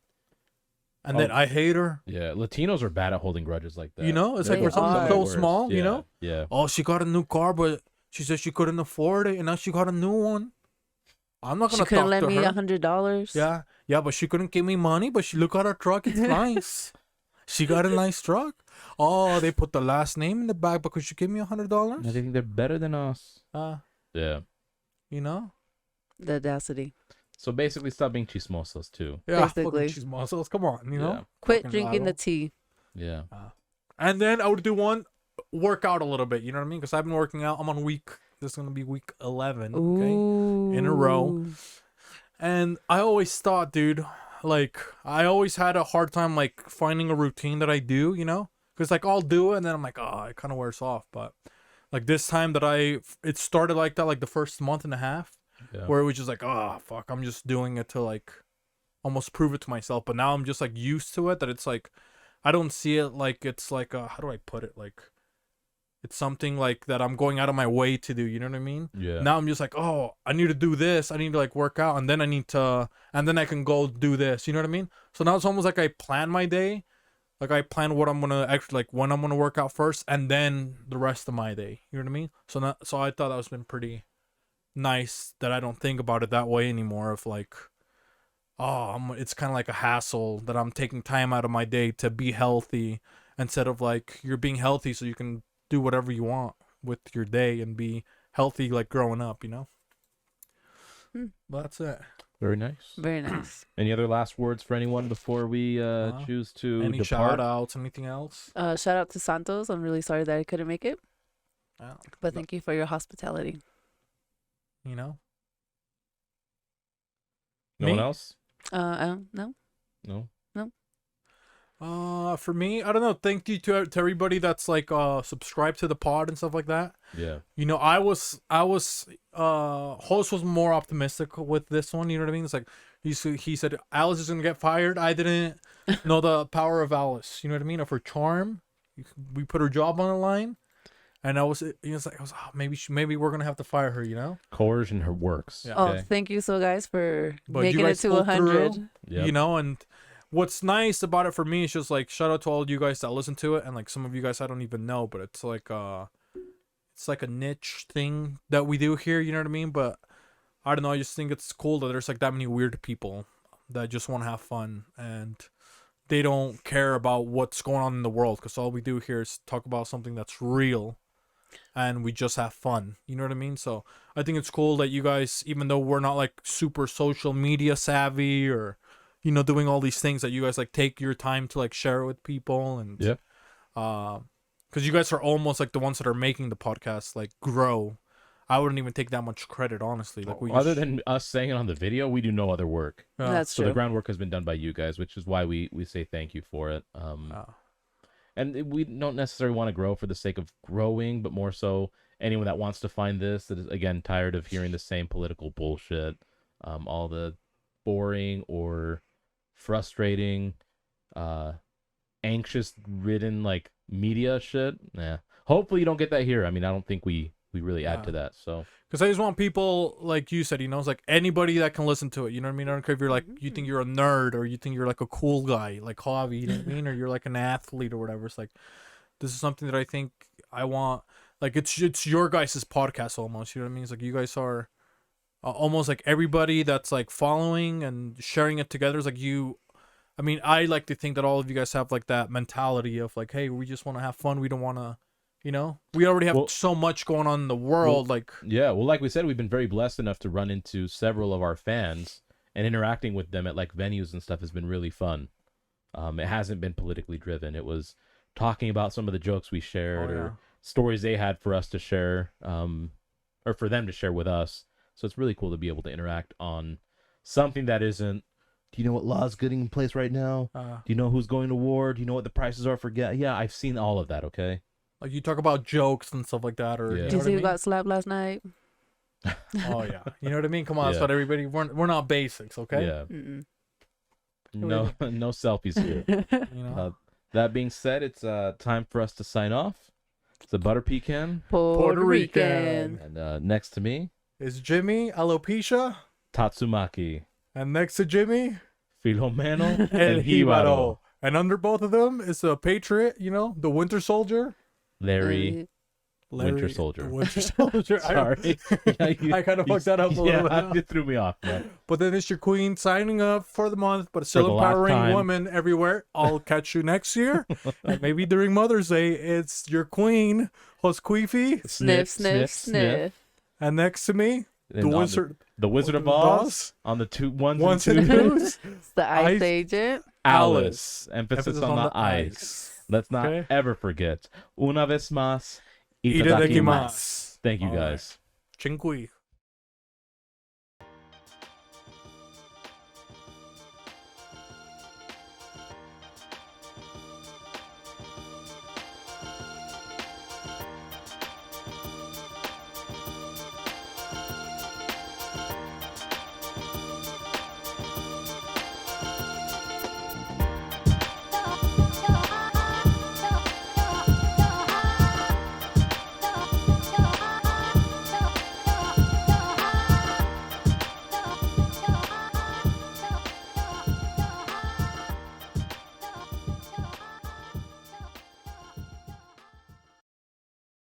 and then I hate her. Yeah, Latinos are bad at holding grudges like that. You know, it's They're like for They something are. so worst. small. Yeah, You know, Yeah. oh, she got a new car, but she said she couldn't afford it, and now she got a new one. I'm not She gonna couldn't talk lend to me her. $100. Yeah, but she couldn't give me money. But she look at her truck; it's nice. She got a nice truck. Oh, they put the last name in the back because she gave me I $100. think they're better than us. Yeah. You know. The audacity. So basically, stop being chismosos too. Yeah, Basically. fucking muscles. Come on, you know. Quit Fucking drinking the lotto. tea. Yeah. And then I would do one workout a little bit. You know what I mean? Because I've been working out. I'm on week. This is gonna be week 11. Okay. Ooh. In a row. And I always thought, dude, like I always had a hard time like finding a routine that I do, you know, because like I'll do it and then I'm like, oh, it kind of wears off. But like this time that it started like that, like the first month and a half, Yeah. where it was just like, oh fuck, I'm just doing it to like almost prove it to myself. But now I'm just like used to it that it's like I don't see it like it's like how do I put it, like it's something like that I'm going out of my way to do, you know what I mean? Yeah. Now I'm just like, oh, I need to do this. I need to like work out, and then and then I can go do this. You know what I mean? So now it's almost like I plan my day, like I plan what I'm gonna actually like when I'm gonna work out first, and then the rest of my day. You know what I mean? So I thought that was been pretty nice that I don't think about it that way anymore. Of like, it's kind of like a hassle that I'm taking time out of my day to be healthy instead of like you're being healthy so you can do whatever you want with your day and be healthy like growing up, you know. But that's it. Very nice. Very nice. Any other last words for anyone before we choose to Any depart? shout outs, anything else? Shout out to Santos. I'm really sorry that I couldn't make it, but thank you for your hospitality. You know. No Me? one else? I don't know. No. For me, I don't know. Thank you to everybody that's like subscribed to the pod and stuff like that. Yeah. You know, host was more optimistic with this one. You know what I mean? It's like he said Alice is gonna get fired. I didn't know the power of Alice. You know what I mean? Of her charm. We put her job on the line, and I was oh, maybe we're gonna have to fire her. You know? Coercion her works. Yeah. Oh, thank you so guys for But you making it guys to pulled 100. through. Yep. You know, and what's nice about it for me is just like shout out to all you guys that listen to it, and like some of you guys I don't even know, but it's like a niche thing that we do here, you know what I mean? But I don't know, I just think it's cool that there's like that many weird people that just want to have fun and they don't care about what's going on in the world, because all we do here is talk about something that's real and we just have fun, you know what I mean? So I think it's cool that you guys, even though we're not like super social media savvy or you know, doing all these things, that you guys like take your time to like share it with people. And Yeah. because you guys are almost like the ones that are making the podcast like grow. I wouldn't even take that much credit, honestly. Like Other than us saying it on the video, we do no other work. That's So true. the groundwork has been done by you guys, which is why we say thank you for it. And we don't necessarily want to grow for the sake of growing, but more so anyone that wants to find this, that is, again, tired of hearing the same political bullshit, all the boring or frustrating, anxious-ridden, like, media shit. Yeah. Hopefully you don't get that here. I mean, I don't think we really add to that, so. Because I just want people, like you said, you know, it's like anybody that can listen to it, you know what I mean? I don't care if you're like, you think you're a nerd or you think you're like a cool guy, like Javi, you know what I mean? Or you're like an athlete or whatever. It's like, this is something that I think I want, like, it's your guys' podcast almost, you know what I mean? It's like you guys are almost like everybody that's like following and sharing it together is like you. I mean, I like to think that all of you guys have like that mentality of like, hey, we just want to have fun. We don't want to, you know, we already have so much going on in the world. Like we said, we've been very blessed enough to run into several of our fans, and interacting with them at like venues and stuff has been really fun. It hasn't been politically driven. It was talking about some of the jokes we shared or stories they had for us to share, or for them to share with us. So it's really cool to be able to interact on something that isn't, do you know what law is getting in place right now? Do you know who's going to war? Do you know what the prices are for gas? Yeah, I've seen all of that, okay? Like you talk about jokes and stuff like that, or Yeah. you know Did you what see I who mean? got slapped last night? Oh yeah, you know what I mean. Come on, Yeah. it's not everybody. We're not basics, okay? Yeah. Mm-mm. No selfies here. You know. That being said, it's time for us to sign off. It's a butter pecan, Puerto Rican. and next to me, Is Jimmy alopecia, Tatsumaki. and next to Jimmy, Filomeno, and and Hibaro. Hibaro. And under both of them is a Patriot, the Winter Soldier. Larry, Larry, Winter Soldier. the Winter Soldier. Sorry. I kind of fucked that up a little bit. You threw me off, man. But then it's your queen signing up for the month, but For still the last empowering time. women everywhere. I'll catch you next year. And maybe during Mother's Day, it's your queen, Hosquifi. Sniff, sniff, sniff. And next to me, And the on Wizard. The Wizard of Oz. Oz on the two ones Once and and twos. twos. It's the ice Ice- agent. Alice. Emphasis on the ice. ice. Let's not Okay. ever forget. Una vez más. Itadakimasu. Thank you All right. guys. Chinkui.